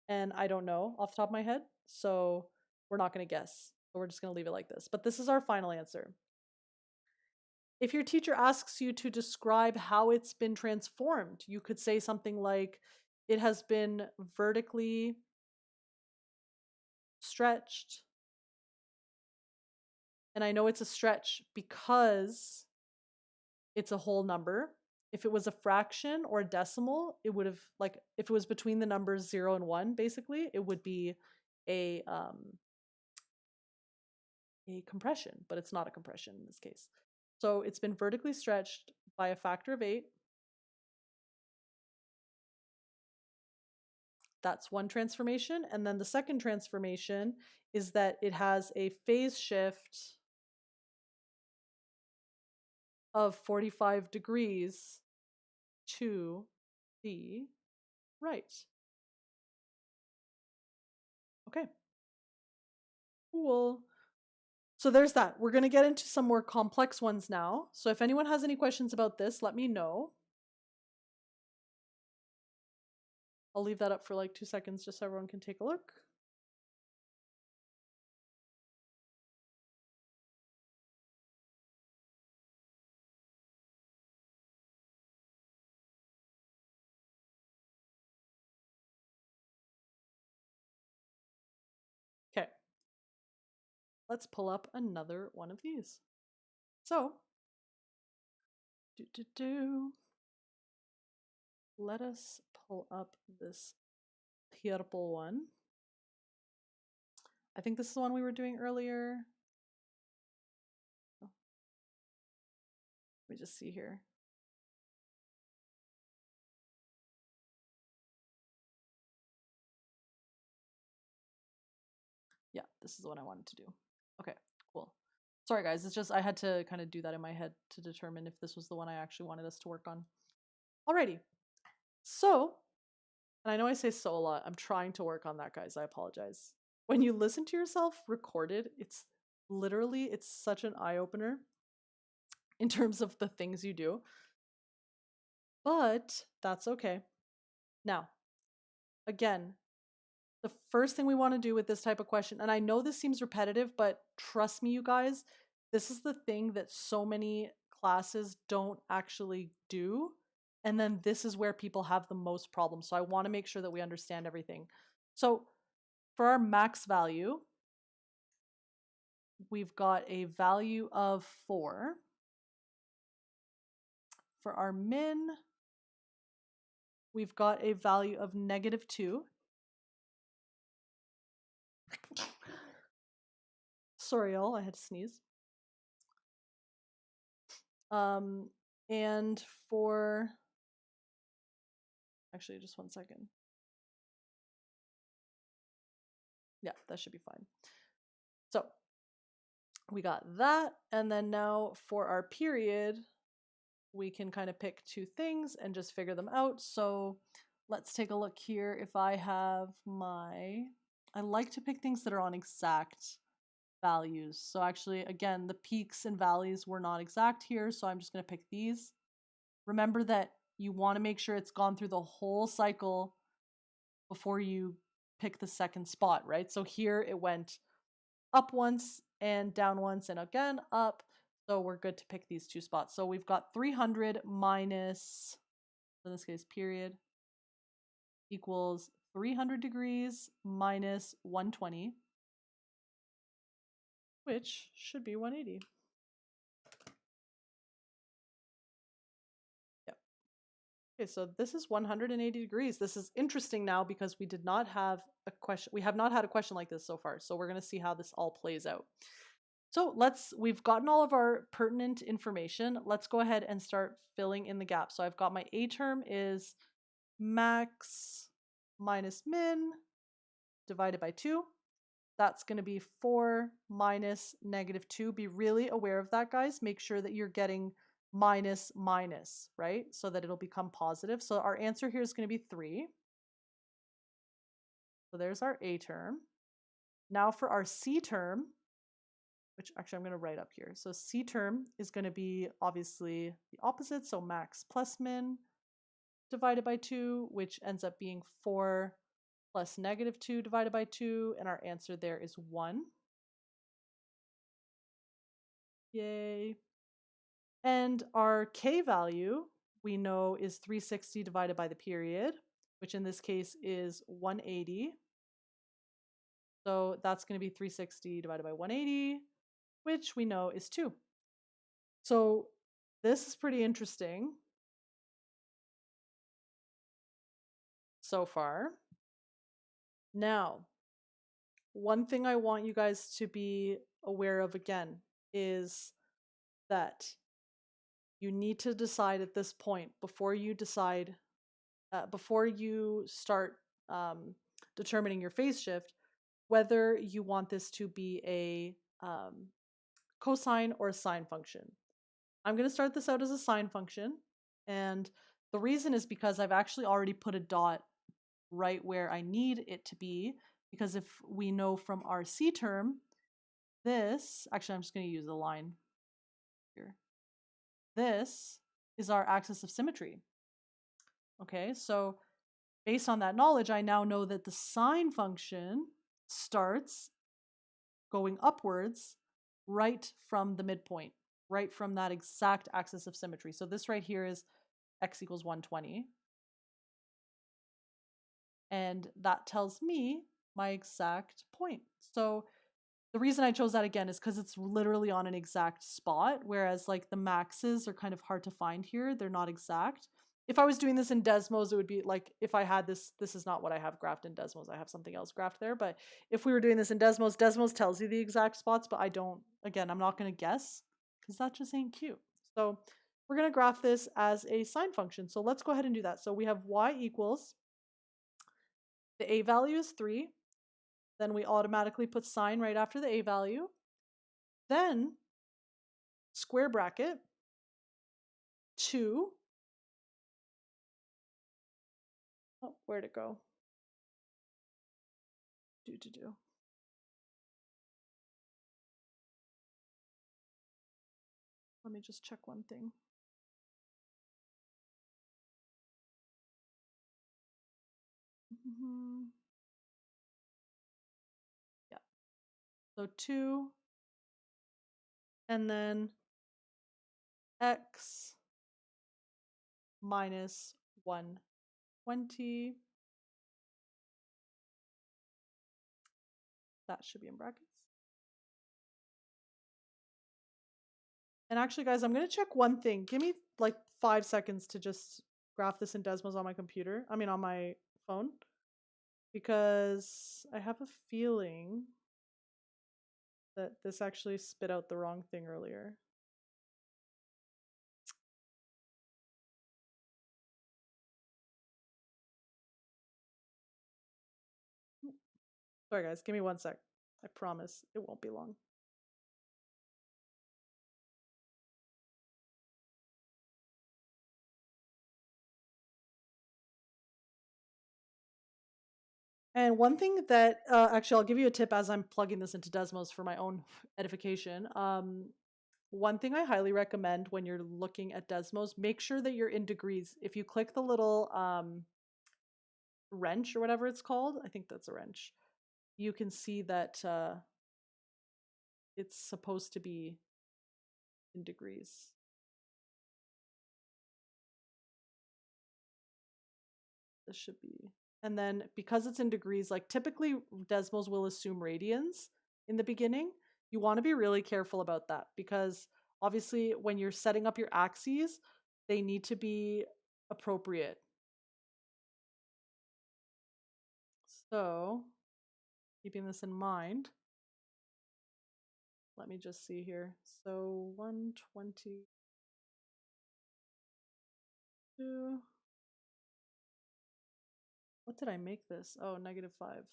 A: And I don't know off the top of my head. So we're not going to guess. So we're just going to leave it like this. But this is our final answer. If your teacher asks you to describe how it's been transformed, you could say something like, it has been vertically stretched. And I know it's a stretch because it's a whole number. If it was a fraction or a decimal, it would have, like, if it was between the numbers 0 and 1, basically, it would be a compression, but it's not a compression in this case. So it's been vertically stretched by a factor of 8. That's one transformation. And then the second transformation is that it has a phase shift of 45 degrees to the right. Okay. Cool. So there's that. We're going to get into some more complex ones now. So if anyone has any questions about this, let me know. I'll leave that up for like 2 seconds just so everyone can take a look. Okay. Let's pull up another one of these. So, let us pull up this purple one. I think this is the one we were doing earlier. Oh. Let me just see here. Yeah, this is the one I wanted to do. Okay, cool. Sorry guys, it's just I had to kind of do that in my head to determine if this was the one I actually wanted us to work on. Alrighty. So, and I know I say so a lot. I'm trying to work on that, guys. I apologize. When you listen to yourself recorded, it's such an eye-opener in terms of the things you do. But that's okay. Now, again, the first thing we want to do with this type of question, and I know this seems repetitive, but trust me, you guys, this is the thing that so many classes don't actually do. And then this is where people have the most problems. So I want to make sure that we understand everything. So for our max value, we've got a value of 4. For our min, we've got a value of -2. Sorry, y'all, I had to sneeze. And for, actually, just 1 second. Yeah, that should be fine. So we got that. And then now for our period, we can kind of pick 2 things and just figure them out. So let's take a look here. If I have I like to pick things that are on exact values. So actually, again, the peaks and valleys were not exact here. So I'm just going to pick these. Remember that you want to make sure it's gone through the whole cycle before you pick the second spot, right? So here it went up once and down once and again up. So we're good to pick these 2 spots. So we've got 300 minus, in this case, period, equals 300 degrees minus 120, which should be 180. Okay, so this is 180 degrees. This is interesting now because we did not have a question. We have not had a question like this so far. So we're going to see how this all plays out. So we've gotten all of our pertinent information. Let's go ahead and start filling in the gaps. So I've got my A term is max minus min divided by 2. That's going to be 4 minus -2. Be really aware of that, guys. Make sure that you're getting minus minus, right? So that it'll become positive. So our answer here is going to be 3. So there's our A term. Now for our C term, which actually I'm going to write up here. So C term is going to be obviously the opposite. So max plus min divided by 2, which ends up being 4 plus negative 2 divided by 2. And our answer there is 1. Yay. And our K value we know is 360 divided by the period, which in this case is 180. So that's going to be 360 divided by 180, which we know is 2. So this is pretty interesting so far. Now, one thing I want you guys to be aware of again is that you need to decide at this point before you decide, before you start determining your phase shift, whether you want this to be a cosine or a sine function. I'm going to start this out as a sine function, and the reason is because I've actually already put a dot right where I need it to be, because if we know from our C term, this, actually I'm just going to use a line here. This is our axis of symmetry. Okay, so based on that knowledge, I now know that the sine function starts going upwards right from the midpoint, right from that exact axis of symmetry. So this right here is x equals 120. And that tells me my exact point. So the reason I chose that again is because it's literally on an exact spot, whereas like the maxes are kind of hard to find here. They're not exact. If I was doing this in Desmos, it would be like, if I had this is not what I have graphed in Desmos. I have something else graphed there. But if we were doing this in Desmos, Desmos tells you the exact spots, but I don't, again, I'm not going to guess because that just ain't cute. So we're going to graph this as a sine function. So let's go ahead and do that. So we have y equals, the a value is 3. Then we automatically put sine right after the a value. Then square bracket 2. Oh, where'd it go? Do. Let me just check one thing. Yeah. So 2. And then x minus 120. That should be in brackets. And actually, guys, I'm going to check one thing. Give me like 5 seconds to just graph this in Desmos on my computer. I mean, on my phone. Because I have a feeling that this actually spit out the wrong thing earlier. Sorry guys, give me 1 sec. I promise it won't be long. And one thing that, actually I'll give you a tip as I'm plugging this into Desmos for my own edification. One thing I highly recommend when you're looking at Desmos, make sure that you're in degrees. If you click the little wrench or whatever it's called, I think that's a wrench, you can see that it's supposed to be in degrees. This should be. And then because it's in degrees, like typically Desmos will assume radians in the beginning. You want to be really careful about that because obviously when you're setting up your axes, they need to be appropriate. So keeping this in mind, let me just see here. So 122. What did I make this? Oh, -5.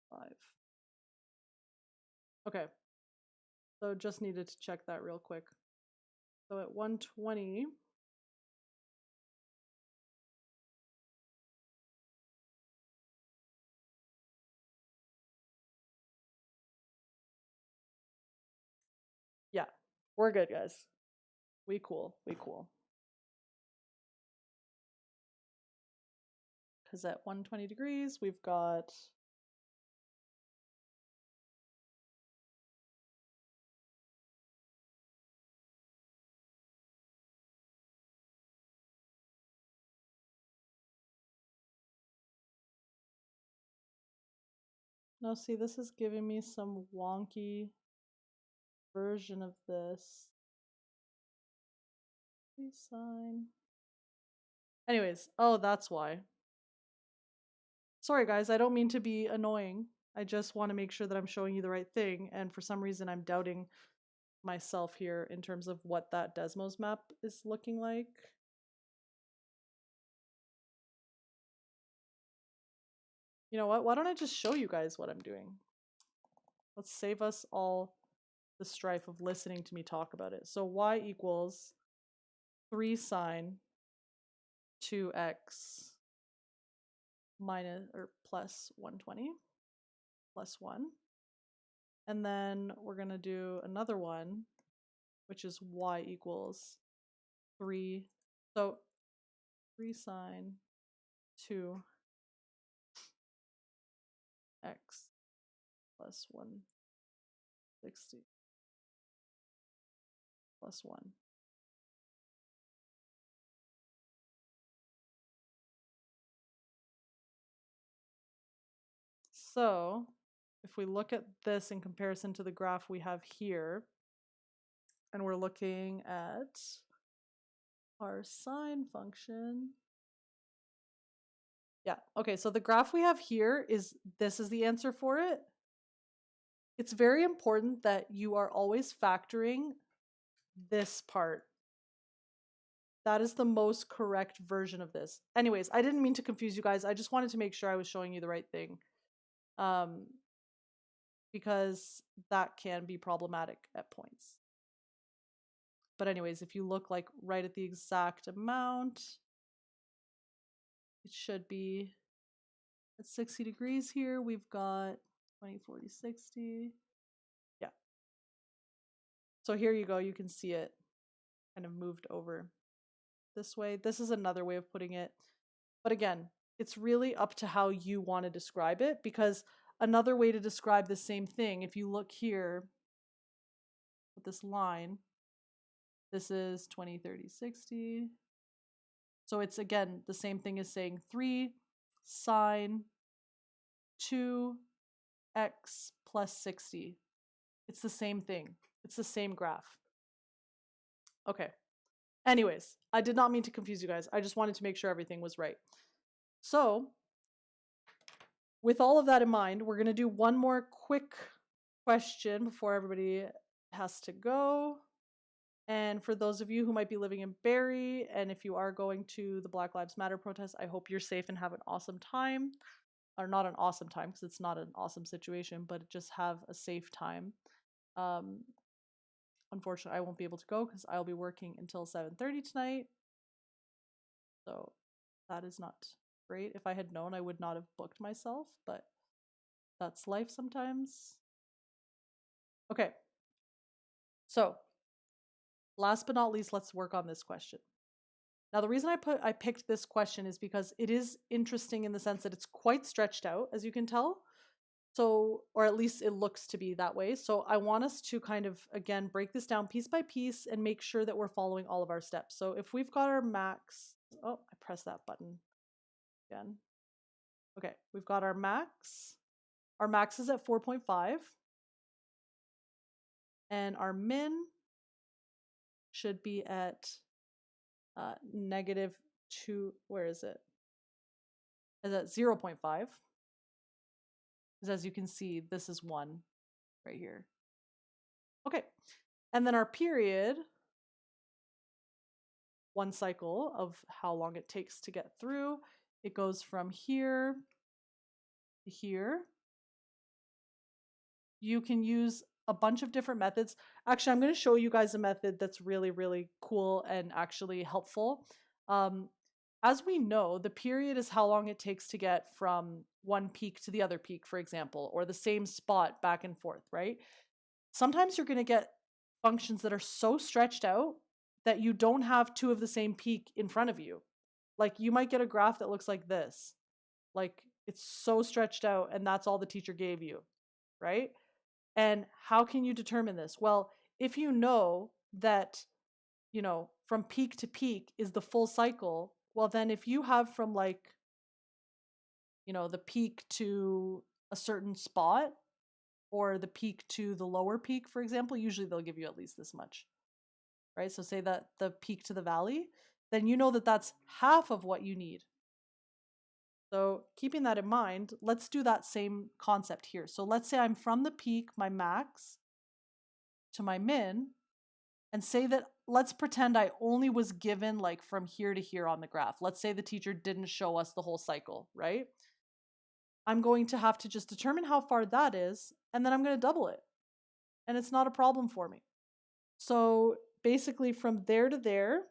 A: 5. Okay. So just needed to check that real quick. So at 120, We're good, guys. We cool. We cool. Because at 120 degrees, we've got now see, this is giving me some wonky version of this. Sine. Anyways, oh, that's why. Sorry, guys, I don't mean to be annoying. I just want to make sure that I'm showing you the right thing, and for some reason I'm doubting myself here in terms of what that Desmos map is looking like. You know what? Why don't I just show you guys what I'm doing? Let's save us all the strife of listening to me talk about it. So y equals 3 sine 2x minus or plus 120 plus 1. And then we're going to do another one, which is y equals 3. So 3 sine 2 x plus 160 plus 1. So if we look at this in comparison to the graph we have here, and we're looking at our sine function. Yeah, okay, so the graph we have here is, this is the answer for it. It's very important that you are always factoring this part. That is the most correct version of this. Anyways, I didn't mean to confuse you guys. I just wanted to make sure I was showing you the right thing. Because that can be problematic at points. But anyways, if you look like right at the exact amount, it should be at 60 degrees here. We've got 20, 40, 60. Yeah. So here you go. You can see it kind of moved over this way. This is another way of putting it. But again, it's really up to how you want to describe it, because another way to describe the same thing, if you look here with this line, this is 20, 30, 60. So it's, again, the same thing as saying 3 sine 2x plus 60. It's the same thing. It's the same graph. Okay. Anyways, I did not mean to confuse you guys. I just wanted to make sure everything was right. So with all of that in mind, we're going to do one more quick question before everybody has to go. And for those of you who might be living in Barrie, and if you are going to the Black Lives Matter protest, I hope you're safe and have an awesome time. Or not an awesome time, because it's not an awesome situation, but just have a safe time. Unfortunately, I won't be able to go because I'll be working until 7:30 tonight. So that is not great. If I had known, I would not have booked myself, but that's life sometimes. Okay. So last but not least, let's work on this question. Now, the reason I picked this question is because it is interesting in the sense that it's quite stretched out, as you can tell. So, or at least it looks to be that way. So I want us to kind of, again, break this down piece by piece and make sure that we're following all of our steps. So if we've got our max, oh, I pressed that button again. Okay, we've got our max. Our max is at 4.5. And our min should be at -2, where is it? Is at 0.5. Because as you can see, this is 1 right here. Okay, and then our period, one cycle of how long it takes to get through. It goes from here to here. You can use a bunch of different methods. Actually, I'm going to show you guys a method that's really, really cool and actually helpful. As we know, the period is how long it takes to get from one peak to the other peak, for example, or the same spot back and forth, right? Sometimes you're going to get functions that are so stretched out that you don't have two of the same peak in front of you. Like you might get a graph that looks like this. Like it's so stretched out and that's all the teacher gave you, right? And how can you determine this? Well, if you know that, you know, from peak to peak is the full cycle, well, then if you have from like, you know, the peak to a certain spot or the peak to the lower peak, for example, usually they'll give you at least this much, right? So say that the peak to the valley, then you know that that's half of what you need. So keeping that in mind, let's do that same concept here. So let's say I'm from the peak, my max, to my min, and say that, let's pretend I only was given like from here to here on the graph. Let's say the teacher didn't show us the whole cycle, right? I'm going to have to just determine how far that is, and then I'm going to double it. And it's not a problem for me. So basically from there to there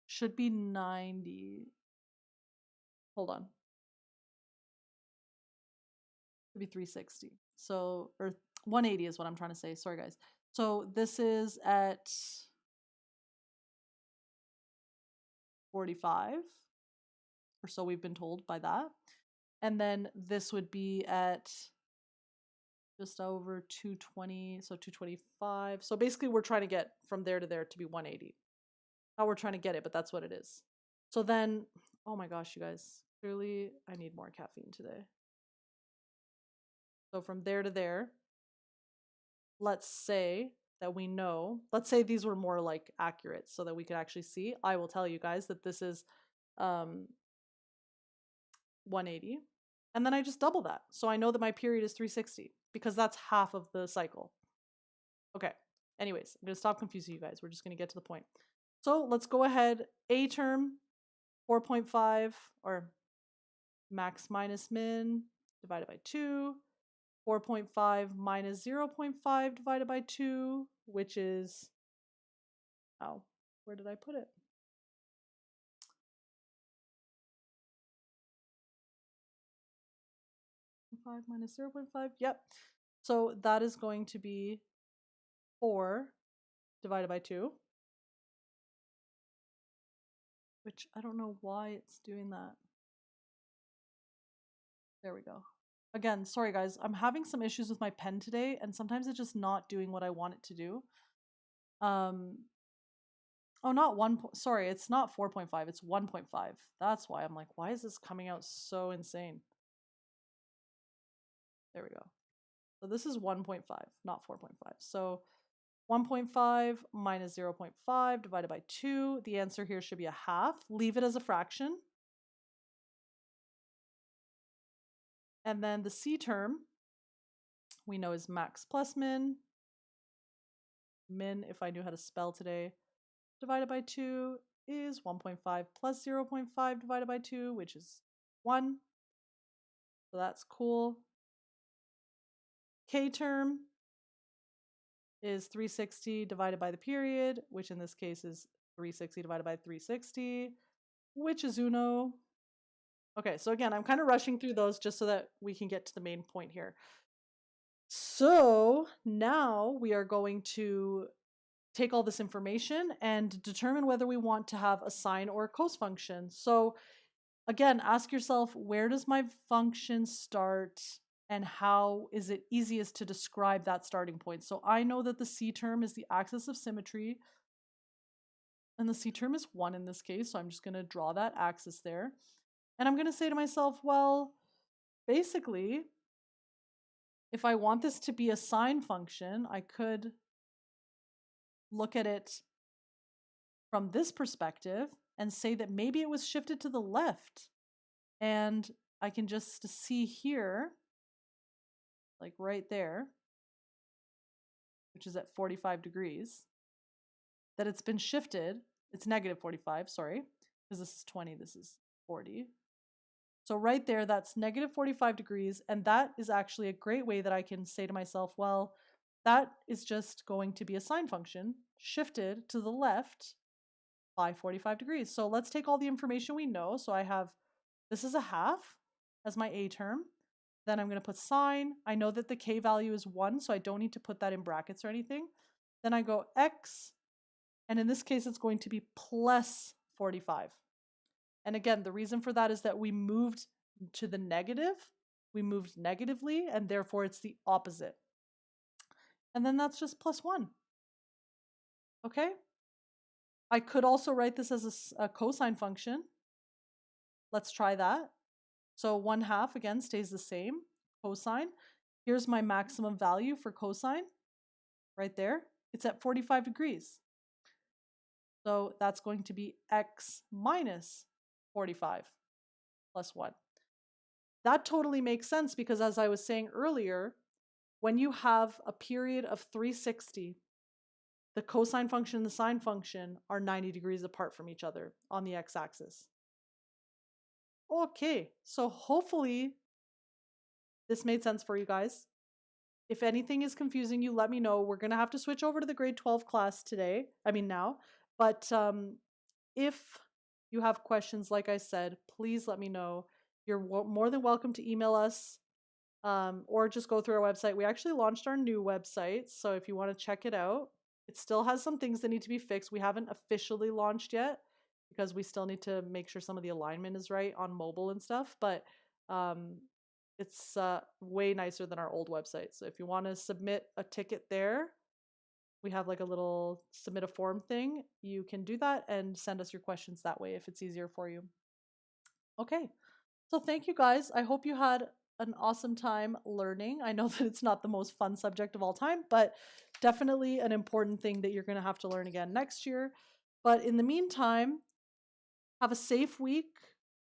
A: should be 90. Hold on. Should be 360. So, or 180 is what I'm trying to say. Sorry, guys. So this is at 45, or so we've been told by that. And then this would be at just over 220, so 225. So basically we're trying to get from there to there to be 180. Not we're trying to get it, but that's what it is. So then, oh my gosh, you guys, clearly I need more caffeine today. So from there to there, let's say that we know, let's say these were more like accurate so that we could actually see. I will tell you guys that this is 180. And then I just double that. So I know that my period is 360 because that's half of the cycle. Okay. Anyways, I'm going to stop confusing you guys. We're just going to get to the point. So let's go ahead. A term, 4.5, or max minus min divided by 2. 4.5 minus 0.5 divided by 2, which is, oh, where did I put it? Five minus 0.5, yep. So that is going to be 4 divided by 2, which I don't know why it's doing that. There we go. Again, sorry guys, I'm having some issues with my pen today, and sometimes it's just not doing what I want it to do. Oh, not 1, sorry, it's not 4.5, it's 1.5. That's why I'm like, why is this coming out so insane? There we go. So this is 1.5, not 4.5. So 1.5 minus 0.5 divided by 2. The answer here should be a half. Leave it as a fraction. And then the C term, we know is max plus min. Min, if I knew how to spell today, divided by 2 is 1.5 plus 0.5 divided by 2, which is 1. So that's cool. K term is 360 divided by the period, which in this case is 360 divided by 360, which is uno. Okay, so again, I'm kind of rushing through those just so that we can get to the main point here. So now we are going to take all this information and determine whether we want to have a sine or a cos function. So again, ask yourself, where does my function start and how is it easiest to describe that starting point? So I know that the C term is the axis of symmetry, and the C term is 1 in this case, so I'm just going to draw that axis there. And I'm going to say to myself, well, basically, if I want this to be a sine function, I could look at it from this perspective and say that maybe it was shifted to the left. And I can just see here, like right there, which is at 45 degrees, that it's been shifted. It's negative 45, sorry, because this is 20, this is 40. So right there, that's negative 45 degrees. And that is actually a great way that I can say to myself, well, that is just going to be a sine function shifted to the left by 45 degrees. So let's take all the information we know. So I have, this is a half as my A term. Then I'm going to put sine. I know that the k value is 1, so I don't need to put that in brackets or anything. Then I go x, and in this case, it's going to be plus 45. And again, the reason for that is that we moved to the negative. We moved negatively, and therefore it's the opposite. And then that's just plus 1. Okay? I could also write this as a cosine function. Let's try that. So 1/2, again, stays the same. Cosine. Here's my maximum value for cosine. Right there. It's at 45 degrees. So that's going to be x minus 45 plus 1. That totally makes sense because, as I was saying earlier, when you have a period of 360, the cosine function and the sine function are 90 degrees apart from each other on the x-axis. Okay, so hopefully this made sense for you guys. If anything is confusing you, let me know. We're going to have to switch over to the grade 12 class today. I mean now. But if you have questions, like I said, please let me know. You're more than welcome to email us or just go through our website. We actually launched our new website, so if you want to check it out, it still has some things that need to be fixed. We haven't officially launched yet because we still need to make sure some of the alignment is right on mobile and stuff, but it's way nicer than our old website. So if you want to submit a ticket there, we have like a little submit a form thing. You can do that and send us your questions that way if it's easier for you. Okay, so thank you guys. I hope you had an awesome time learning. I know that it's not the most fun subject of all time, but definitely an important thing that you're going to have to learn again next year. But in the meantime, have a safe week,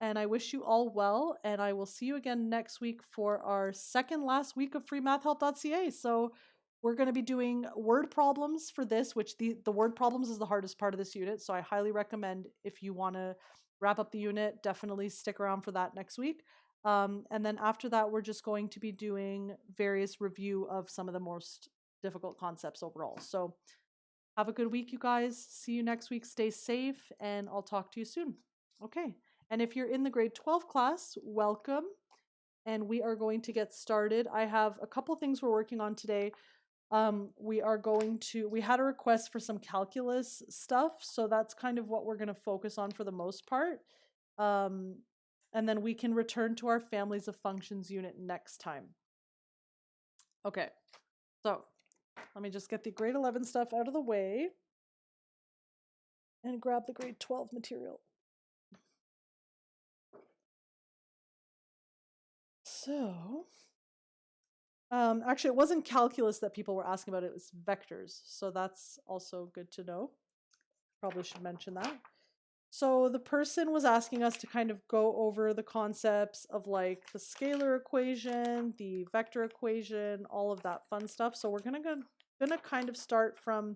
A: and I wish you all well, and I will see you again next week for our second last week of freemathhelp.ca. So we're going to be doing word problems for this, which the word problems is the hardest part of this unit. So I highly recommend, if you want to wrap up the unit, definitely stick around for that next week. And then after that, we're just going to be doing various review of some of the most difficult concepts overall. So have a good week, you guys. See you next week. Stay safe, and I'll talk to you soon. Okay. And if you're in the grade 12 class, welcome. And we are going to get started. I have a couple things we're working on today. We had a request for some calculus stuff, so that's kind of what we're going to focus on for the most part. And then we can return to our families of functions unit next time. Okay, so let me just get the grade 11 stuff out of the way and grab the grade 12 material. So, actually, it wasn't calculus that people were asking about, it was vectors. So that's also good to know. Probably should mention that. So the person was asking us to kind of go over the concepts of like the scalar equation, the vector equation, all of that fun stuff. So we're gonna kind of start from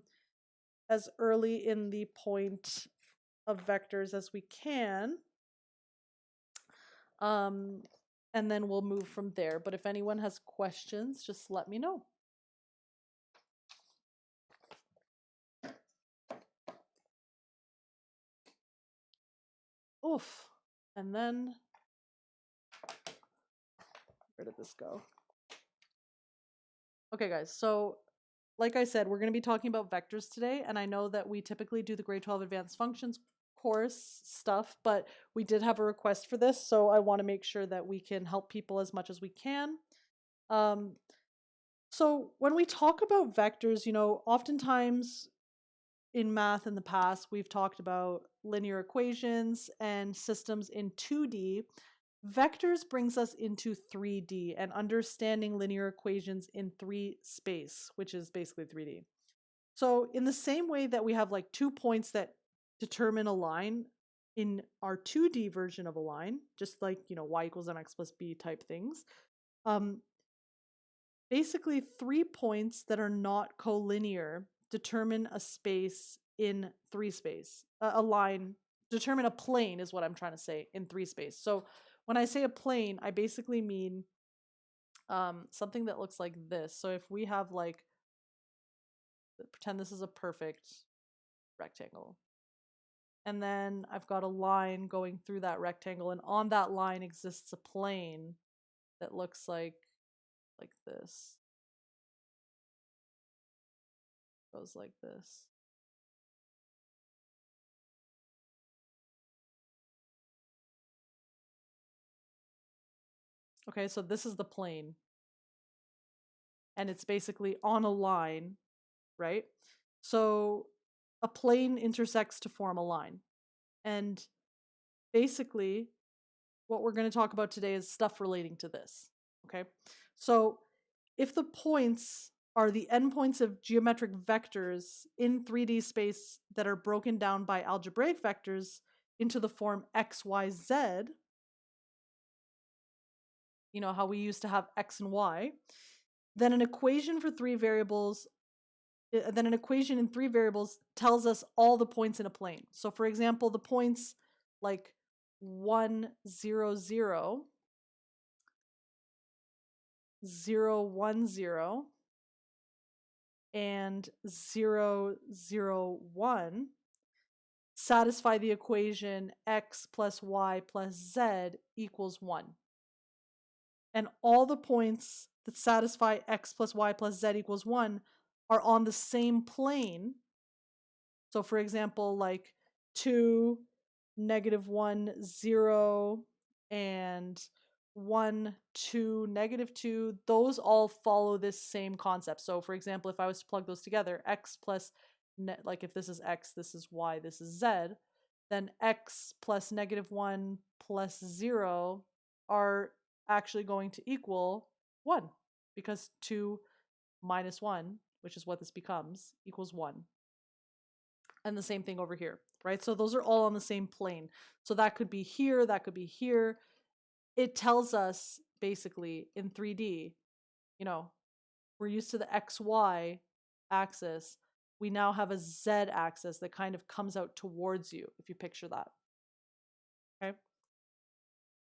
A: as early in the point of vectors as we can. And then we'll move from there. But if anyone has questions, just let me know. Oof. And then, where did this go? Okay, guys. So, like I said, we're going to be talking about vectors today. And I know that we typically do the grade 12 advanced functions course stuff, but we did have a request for this. So I want to make sure that we can help people as much as we can. So when we talk about vectors, oftentimes in math in the past, we've talked about linear equations and systems in 2D. Vectors brings us into 3D and understanding linear equations in 3 space, which is basically 3D. So in the same way that we have like 2 points that determine a line in our 2D version of a line, just like, y equals mx plus b type things, basically 3 points that are not collinear determine a space in 3 space. Determine a plane is what I'm trying to say in 3 space. So when I say a plane, I basically mean something that looks like this. So if we have like, pretend this is a perfect rectangle. And then I've got a line going through that rectangle, and on that line exists a plane that looks like this. Goes like this. Okay, so this is the plane. And it's basically on a line, right? So a plane intersects to form a line. And basically, what we're going to talk about today is stuff relating to this. Okay, so if the points are the endpoints of geometric vectors in 3D space that are broken down by algebraic vectors into the form x, y, z, you know how we used to have x and y, then an equation for three variables then an equation in three variables tells us all the points in a plane. So for example, the points like 1, 0, 0, 0, 1, 0, and 0, 0, 1 satisfy the equation x plus y plus z equals 1. And all the points that satisfy x plus y plus z equals 1 are on the same plane. So for example, like 2, -1, 0, and 1, 2, -2, those all follow this same concept. So for example, if I was to plug those together, x plus, like if this is x, this is y, this is z, then x plus -1 plus 0 are actually going to equal 1, because 2 minus 1, which is what this becomes, equals 1. And the same thing over here, right? So those are all on the same plane. So that could be here, that could be here. It tells us basically in 3D, you know, we're used to the XY axis. We now have a Z axis that kind of comes out towards you, if you picture that. Okay.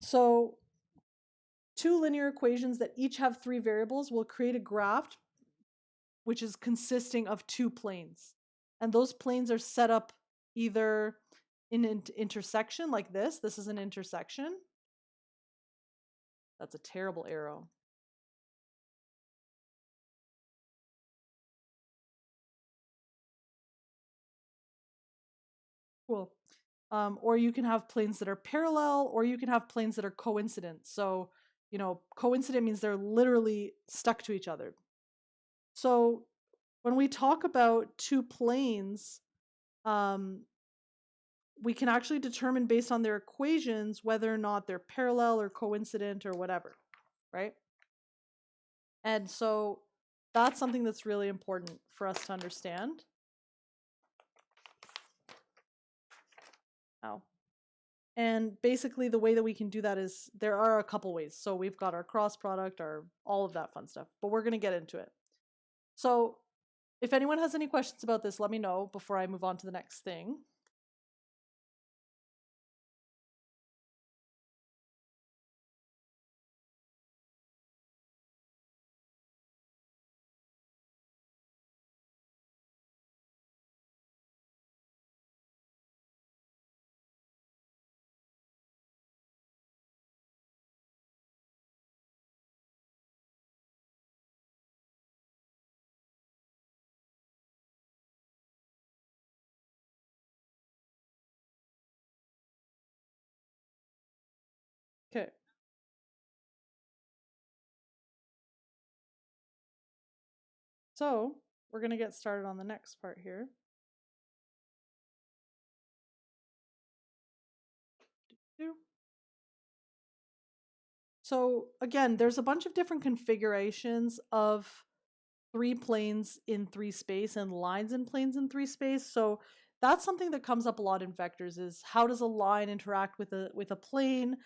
A: So two linear equations that each have three variables will create a graph which is consisting of two planes. And those planes are set up either in an intersection like this. This is an intersection. That's a terrible arrow. Cool. Or you can have planes that are parallel, or you can have planes that are coincident. So, you know, coincident means they're literally stuck to each other. So when we talk about two planes, we can actually determine based on their equations whether or not they're parallel or coincident or whatever, right? And so that's something that's really important for us to understand. Ow. And basically the way that we can do that is there are a couple ways. So we've got our cross product, our all of that fun stuff, but we're going to get into it. So if anyone has any questions about this, let me know before I move on to the next thing. Okay. So we're going to get started on the next part here. So again, there's a bunch of different configurations of three planes in three space and lines in planes in three space. So that's something that comes up a lot in vectors is how does a line interact with a plane?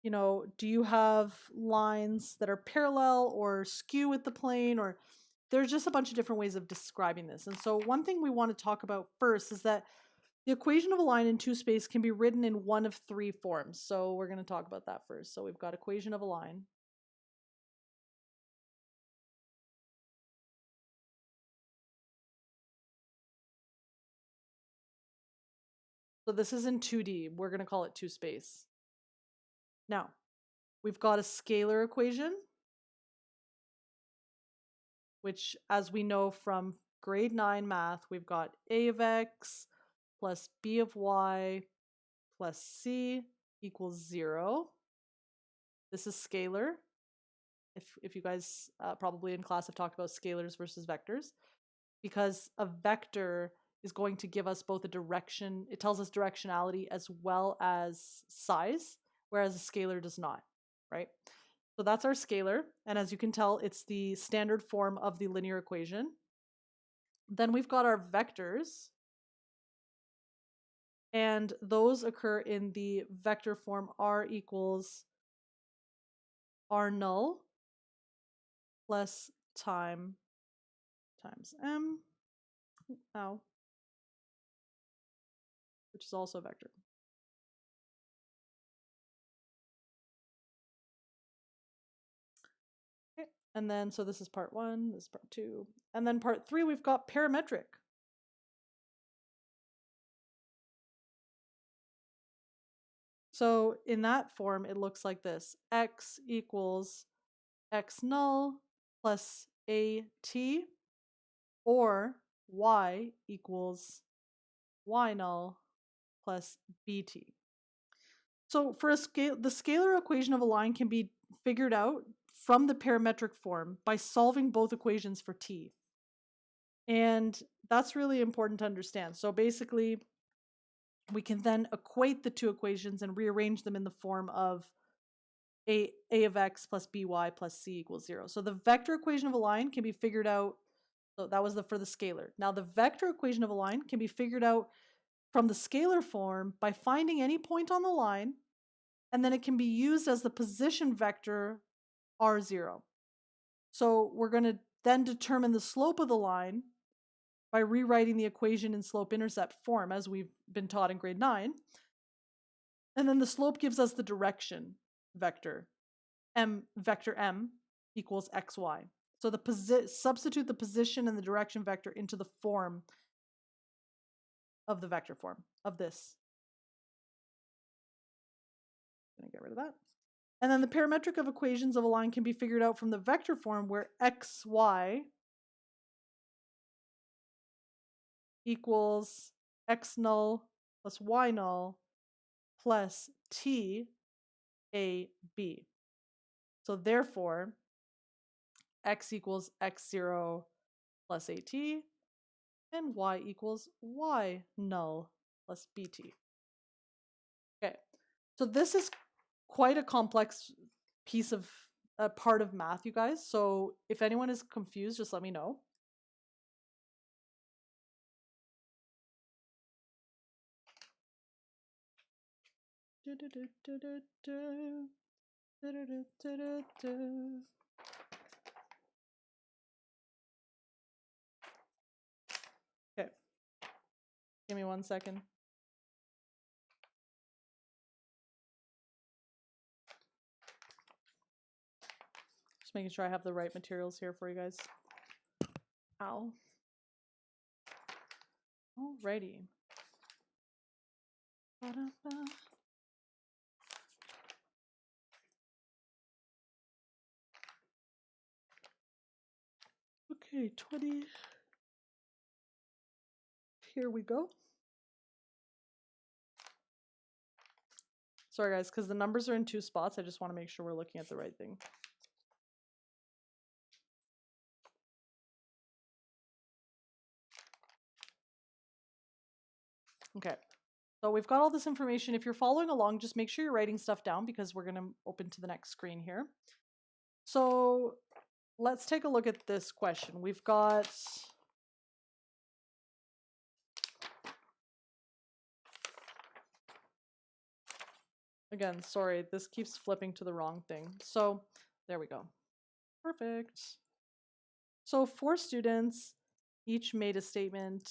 A: You know, do you have lines that are parallel or skew with the plane, or there's just a bunch of different ways of describing this. And so one thing we want to talk about first is that the equation of a line in two space can be written in one of three forms. So we're going to talk about that first. So we've got equation of a line. So this is in 2D. We're going to call it two space. Now, we've got a scalar equation, which, as we know from grade 9 math, we've got a of x plus b of y plus c equals 0. This is scalar. If you guys probably in class have talked about scalars versus vectors, because a vector is going to give us both a direction, it tells us directionality as well as size, whereas a scalar does not, right? So that's our scalar, and as you can tell, it's the standard form of the linear equation. Then we've got our vectors, and those occur in the vector form r equals r null plus time times m, which is also a vector. Okay. And then, so this is part 1, this is part 2. And then part 3, we've got parametric. So in that form, it looks like this. X equals x null plus at, or y equals y null plus bt. So for a scale, the scalar equation of a line can be figured out from the parametric form by solving both equations for t. And that's really important to understand. So basically, we can then equate the two equations and rearrange them in the form of a of x plus by plus c equals 0. So the vector equation of a line can be figured out. So that was for the scalar. Now the vector equation of a line can be figured out from the scalar form by finding any point on the line, and then it can be used as the position vector r0. So we're going to then determine the slope of the line by rewriting the equation in slope-intercept form, as we've been taught in grade 9. And then the slope gives us the direction vector, vector m equals xy. So substitute the position and the direction vector into the form of the vector form of this. I'm going to get rid of that. And then the parametric of equations of a line can be figured out from the vector form, where xy equals x null plus y null plus t a b. So therefore, x equals x0 plus at, and y equals y null plus bt. Okay, so this is quite a complex piece of part of math, you guys. So if anyone is confused, just let me know. Okay, give me 1 second. Just making sure I have the right materials here for you guys. Ow. Alrighty. Okay, 20. Here we go. Sorry guys, because the numbers are in 2 spots. I just want to make sure we're looking at the right thing. Okay, so we've got all this information. If you're following along, just make sure you're writing stuff down, because we're going to open to the next screen here. So let's take a look at this question. We've got again, sorry, this keeps flipping to the wrong thing. So there we go. Perfect. So 4 students each made a statement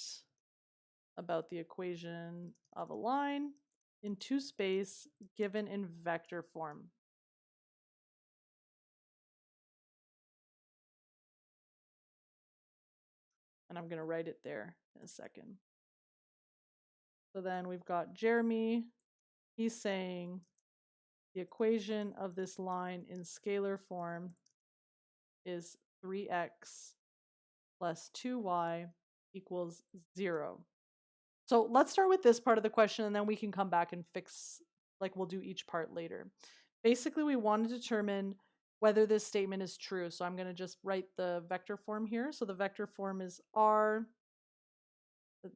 A: about the equation of a line in 2 space given in vector form. And I'm going to write it there in a second. So then we've got Jeremy. He's saying the equation of this line in scalar form is 3x plus 2y equals 0. So let's start with this part of the question, and then we can come back and fix, like we'll do each part later. Basically, we want to determine whether this statement is true. So I'm going to just write the vector form here. So the vector form is r,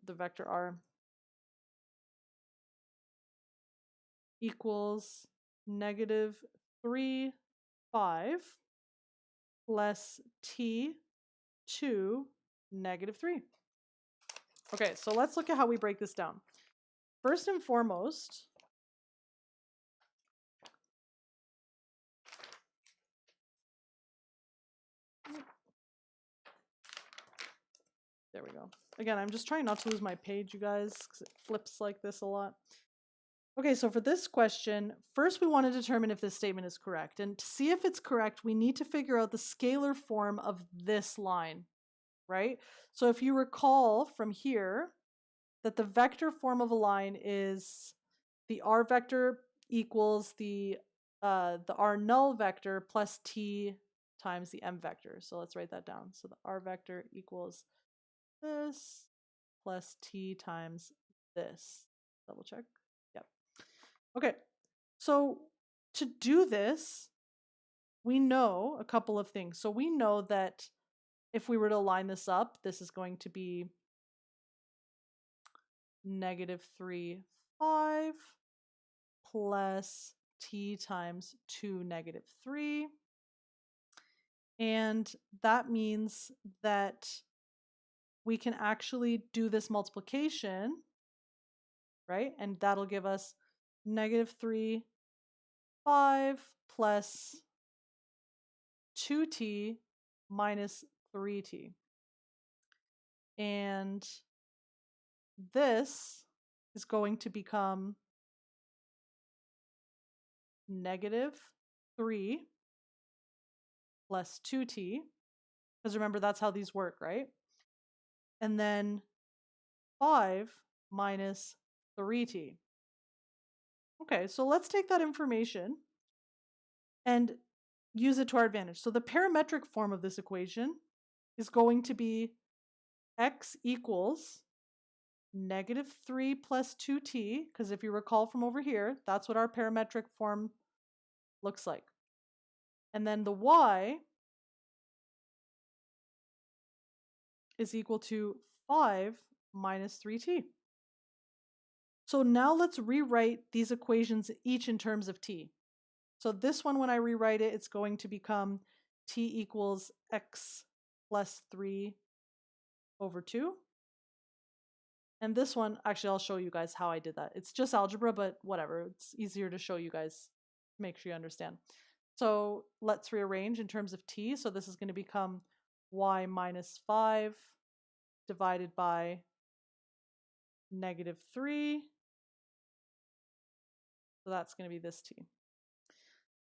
A: the vector r equals -3, 5 less t 2, -3. Okay, so let's look at how we break this down. First and foremost, there we go. Again, I'm just trying not to lose my page, you guys, because it flips like this a lot. Okay, so for this question, first we want to determine if this statement is correct. And to see if it's correct, we need to figure out the scalar form of this line, right? So if you recall from here that the vector form of a line is the r vector equals the r null vector plus t times the m vector. So let's write that down. So the r vector equals this plus t times this. Double check. Yep. Okay. So to do this, we know a couple of things. So we know that if we were to line this up, this is going to be -3, 5 plus t times 2, -3. And that means that we can actually do this multiplication, right? And that'll give us -3, 5 plus 2t minus 3t. And this is going to become -3 plus 2t, because remember, that's how these work, right? And then 5 minus 3t. Okay, so let's take that information and use it to our advantage. So the parametric form of this equation is going to be x equals -3 plus 2t, because if you recall from over here, that's what our parametric form looks like. And then the y is equal to 5 minus 3t. So now let's rewrite these equations each in terms of t. So this one, when I rewrite it, it's going to become t equals x plus 3 over 2. And this one, actually, I'll show you guys how I did that. It's just algebra, but whatever. It's easier to show you guys, make sure you understand. So let's rearrange in terms of t. So this is going to become y minus 5 divided by -3. So that's going to be this t.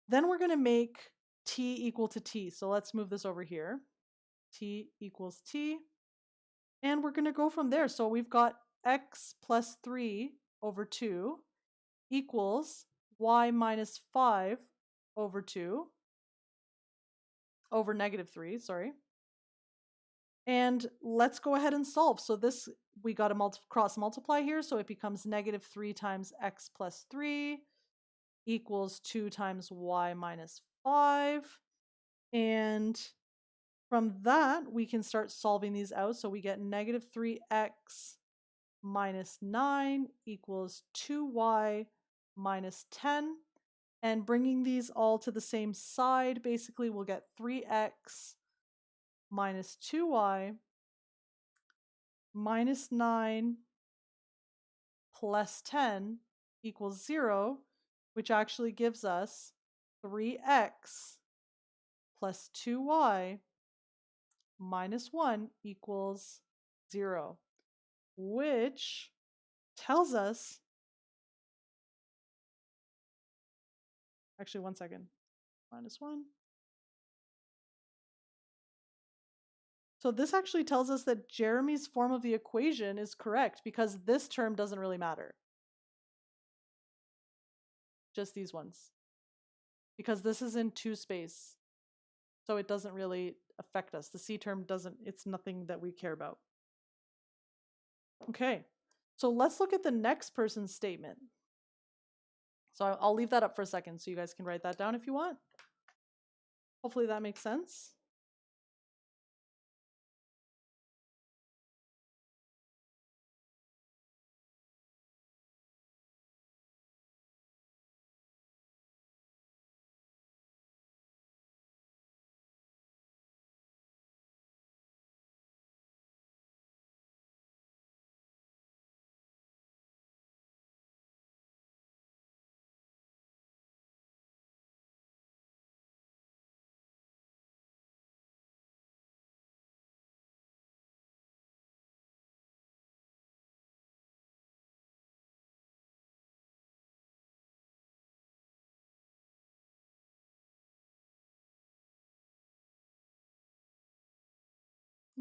A: Then we're going to make t equal to t. So let's move this over here. T equals t. And we're going to go from there. So we've got x plus 3 over 2 equals y minus 5 over 2 over -3, sorry. And let's go ahead and solve. So this, we got to cross multiply here. So it becomes -3 times x plus 3 equals 2 times y minus 5. And from that, we can start solving these out. So we get -3x minus 9 equals 2y minus 10. And bringing these all to the same side, basically we'll get 3x minus 2y minus 9 plus 10 equals 0, which actually gives us 3x plus 2y minus 1 equals 0, which tells us, actually, one second, -1. So this actually tells us that Jeremy's form of the equation is correct because this term doesn't really matter. Just these ones. because this is in 2 space. So it doesn't really affect us. The C term doesn't, it's nothing that we care about. Okay, so let's look at the next person's statement. So I'll leave that up for a second so you guys can write that down if you want. Hopefully that makes sense.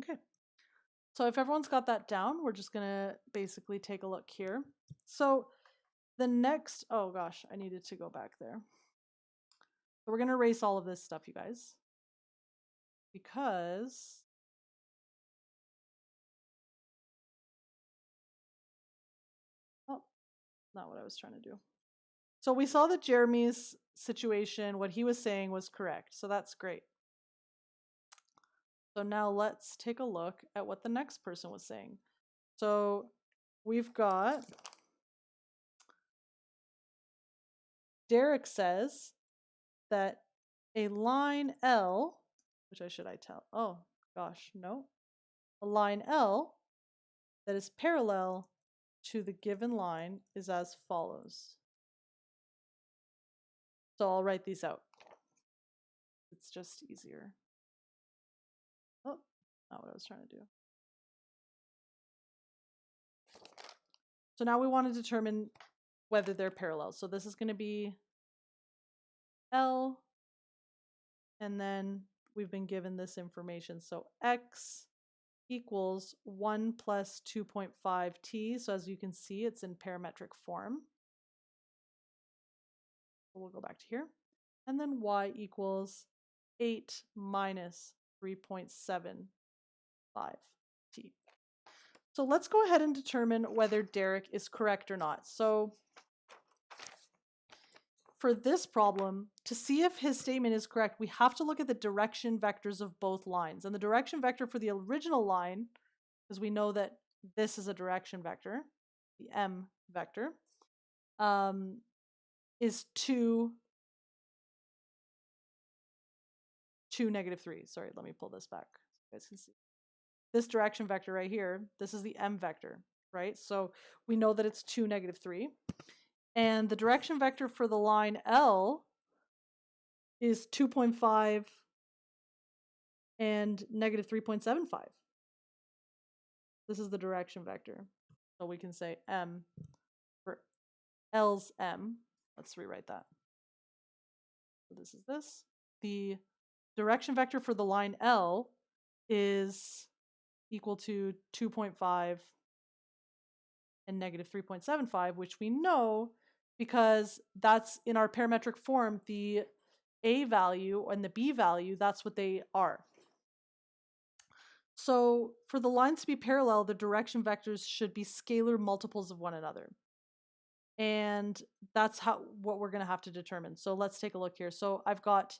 A: Okay. So if everyone's got that down, we're just gonna basically take a look here. So the next, oh gosh, I needed to go back there. So we're gonna erase all of this stuff, you guys, because oh, not what I was trying to do. So we saw that Jeremy's situation, what he was saying was correct. So that's great. So now let's take a look at what the next person was saying. So we've got Derek says that a line L, which I should I tell? Oh gosh, no. A line L that is parallel to the given line is as follows. So I'll write these out. It's just easier. Oh, not what I was trying to do. So now we want to determine whether they're parallel. So this is going to be L, and then we've been given this information. So X equals 1 plus 2.5t. So as you can see, it's in parametric form. We'll go back to here. And then Y equals 8 minus 3.75t. So let's go ahead and determine whether Derek is correct or not. So for this problem, to see if his statement is correct, we have to look at the direction vectors of both lines. And the direction vector for the original line, because we know that this is a direction vector, the M vector, is 2, negative 3. Sorry, let me pull this back so you guys can see. This direction vector right here, this is the M vector, right? So we know that it's 2, negative 3. And the direction vector for the line L is 2.5 and negative 3.75. This is the direction vector. So we can say M for L's M. Let's rewrite that. So this is this. The direction vector for the line L is equal to 2.5 and negative 3.75, which we know because that's in our parametric form, the A value and the B value, that's what they are. So for the lines to be parallel, the direction vectors should be scalar multiples of one another. And that's what we're going to have to determine. So let's take a look here. So I've got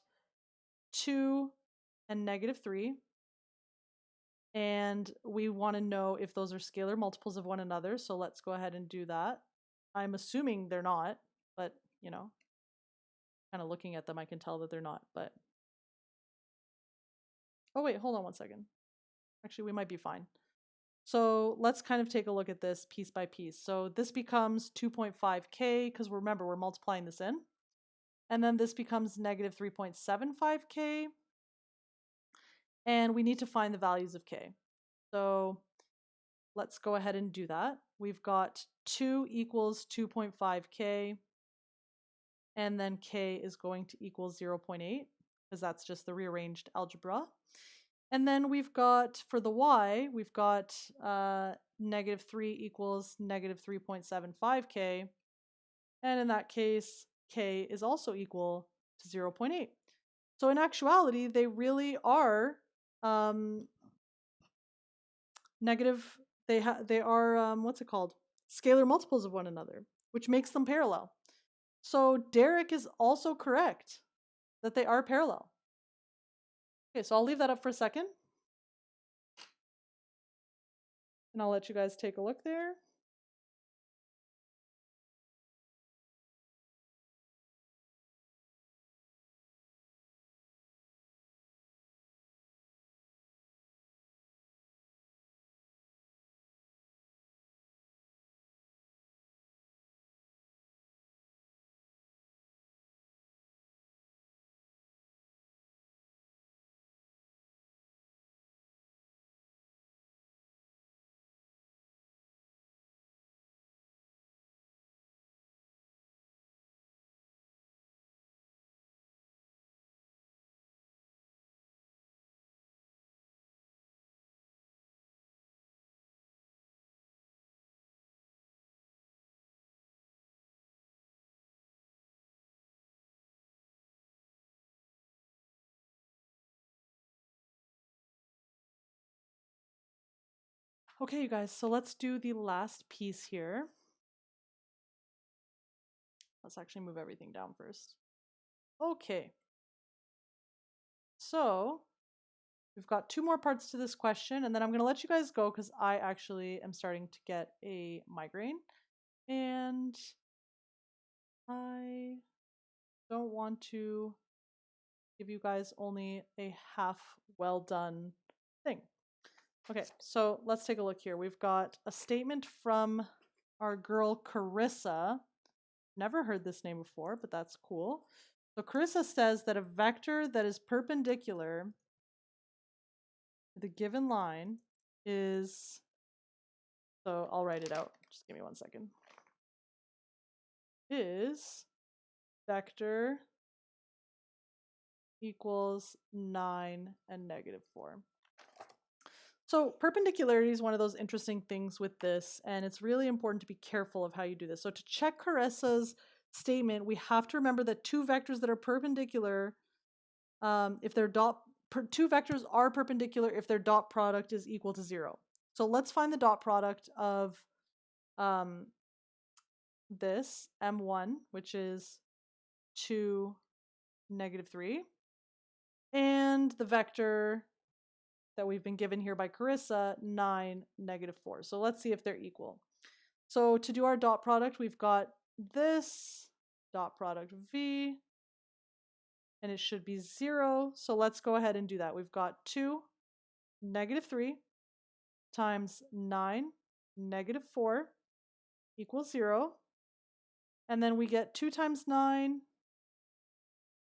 A: 2 and negative 3. And we want to know if those are scalar multiples of one another. So let's go ahead and do that. I'm assuming they're not, but you know, kind of looking at them, I can tell that they're not, but. Oh wait, hold on one second. Actually, we might be fine. So let's kind of take a look at this piece by piece. So this becomes 2.5k, because remember, we're multiplying this in. And then this becomes negative 3.75k. And we need to find the values of k. So let's go ahead and do that. We've got 2 equals 2.5k. And then k is going to equal 0.8, because that's just the rearranged algebra. And then we've got, for the y, we've got negative 3 equals negative 3.75k. And in that case, k is also equal to 0.8. So in actuality, they really are negative. They are what's it called? Scalar multiples of one another, which makes them parallel. So Derek is also correct that they are parallel. Okay, so I'll leave that up for a second. And I'll let you guys take a look there. Okay, you guys, so let's do the last piece here. Let's actually move everything down first. Okay. So we've got 2 more parts to this question, and then I'm going to let you guys go because I actually am starting to get a migraine. And I don't want to give you guys only a half well done thing. Okay, so let's take a look here. We've got a statement from our girl Carissa. Never heard this name before, but that's cool. So Carissa says that a vector that is perpendicular to the given line is, so I'll write it out. Just give me 1 second. Is vector equals 9 and -4. So perpendicularity is one of those interesting things with this, and it's really important to be careful of how you do this. So to check Carissa's statement, we have to remember that 2 vectors that are perpendicular, if their two vectors are perpendicular if their dot product is equal to 0. So let's find the dot product of this m1, which is 2, -3, and the vector that we've been given here by Carissa, 9, -4. So let's see if they're equal. So to do our dot product, we've got this dot product v, and it should be 0. So let's go ahead and do that. We've got 2, -3 times 9, -4 equals 0. And then we get 2 times 9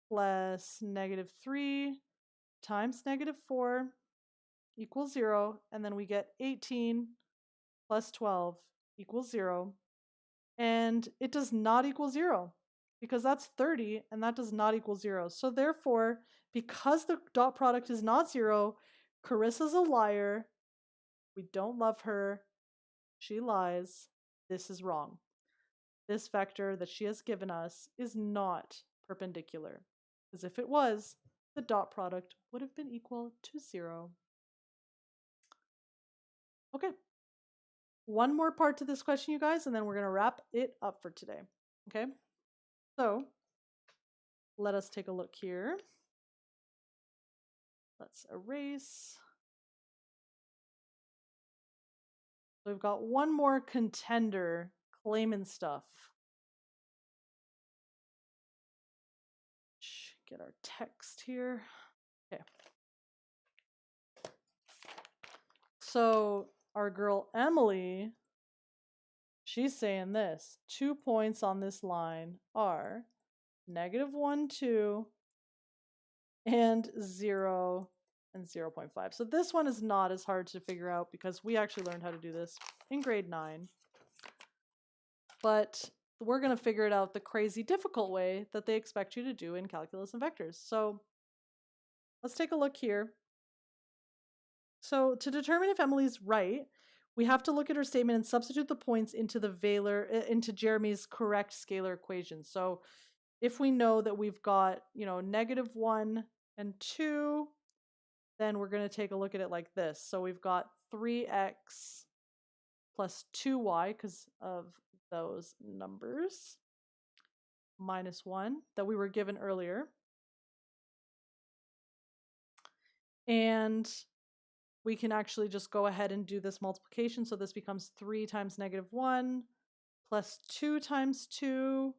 A: plus -3 times -4 equals 0. And then we get 18 plus 12 equals 0. And it does not equal 0 because that's 30 and that does not equal 0. So therefore, because the dot product is not 0, Carissa's a liar. We don't love her. She lies. This is wrong. This vector that she has given us is not perpendicular, because if it was, the dot product would have been equal to 0. Okay. 1 more part to this question, you guys, and then we're going to wrap it up for today. Okay? So, let us take a look here. Let's erase. So we've got 1 more contender claiming stuff. Get our text here. Okay. So our girl Emily, she's saying this. 2 points on this line are -1, 2, and 0 and 0.5. So this one is not as hard to figure out because we actually learned how to do this in grade 9. But we're going to figure it out the crazy difficult way that they expect you to do in calculus and vectors. So let's take a look here. So to determine if Emily's right, we have to look at her statement and substitute the points into the into Jeremy's correct scalar equation. So if we know that we've got, -1 and 2, then we're going to take a look at it like this. So we've got 3x plus 2y because of those numbers, minus 1 that we were given earlier. And we can actually just go ahead and do this multiplication. So this becomes 3 times -1 plus 2 times 2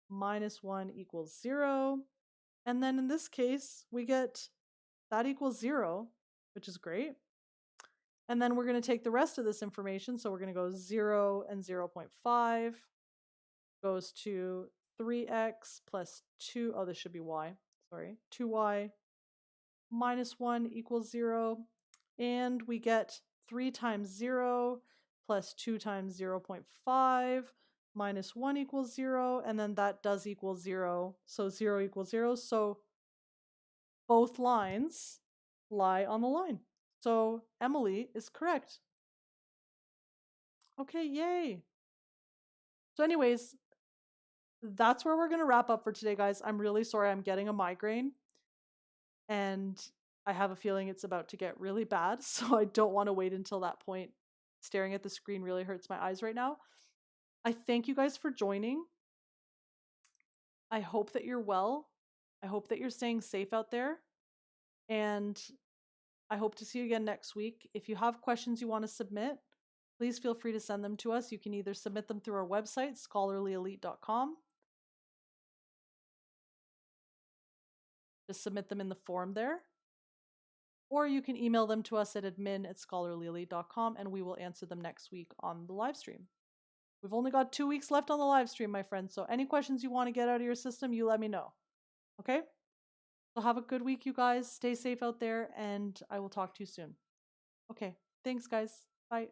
A: minus 1 equals 0. And then in this case, we get that equals 0, which is great. And then we're going to take the rest of this information. So we're going to go 0 and 0.5 goes to 3x plus 2. Oh, this should be y. Sorry. 2y minus 1 equals 0. And we get 3 times 0 plus 2 times 0.5 minus 1 equals 0. And then that does equal 0. So 0 equals 0. So both lines lie on the line. So Emily is correct. Okay, yay. So anyways, that's where we're going to wrap up for today, guys. I'm really sorry I'm getting a migraine. And I have a feeling it's about to get really bad. So I don't want to wait until that point. Staring at the screen really hurts my eyes right now. I thank you guys for joining. I hope that you're well. I hope that you're staying safe out there. And I hope to see you again next week. If you have questions you want to submit, please feel free to send them to us. You can either submit them through our website, scholarlyelite.com. Just submit them in the form there. Or you can email them to us at admin@scholarlyelite.com and we will answer them next week on the live stream. We've only got 2 weeks left on the live stream, my friends. So any questions you want to get out of your system, you let me know. Okay? So have a good week, you guys. Stay safe out there, and I will talk to you soon. Okay. Thanks, guys. Bye.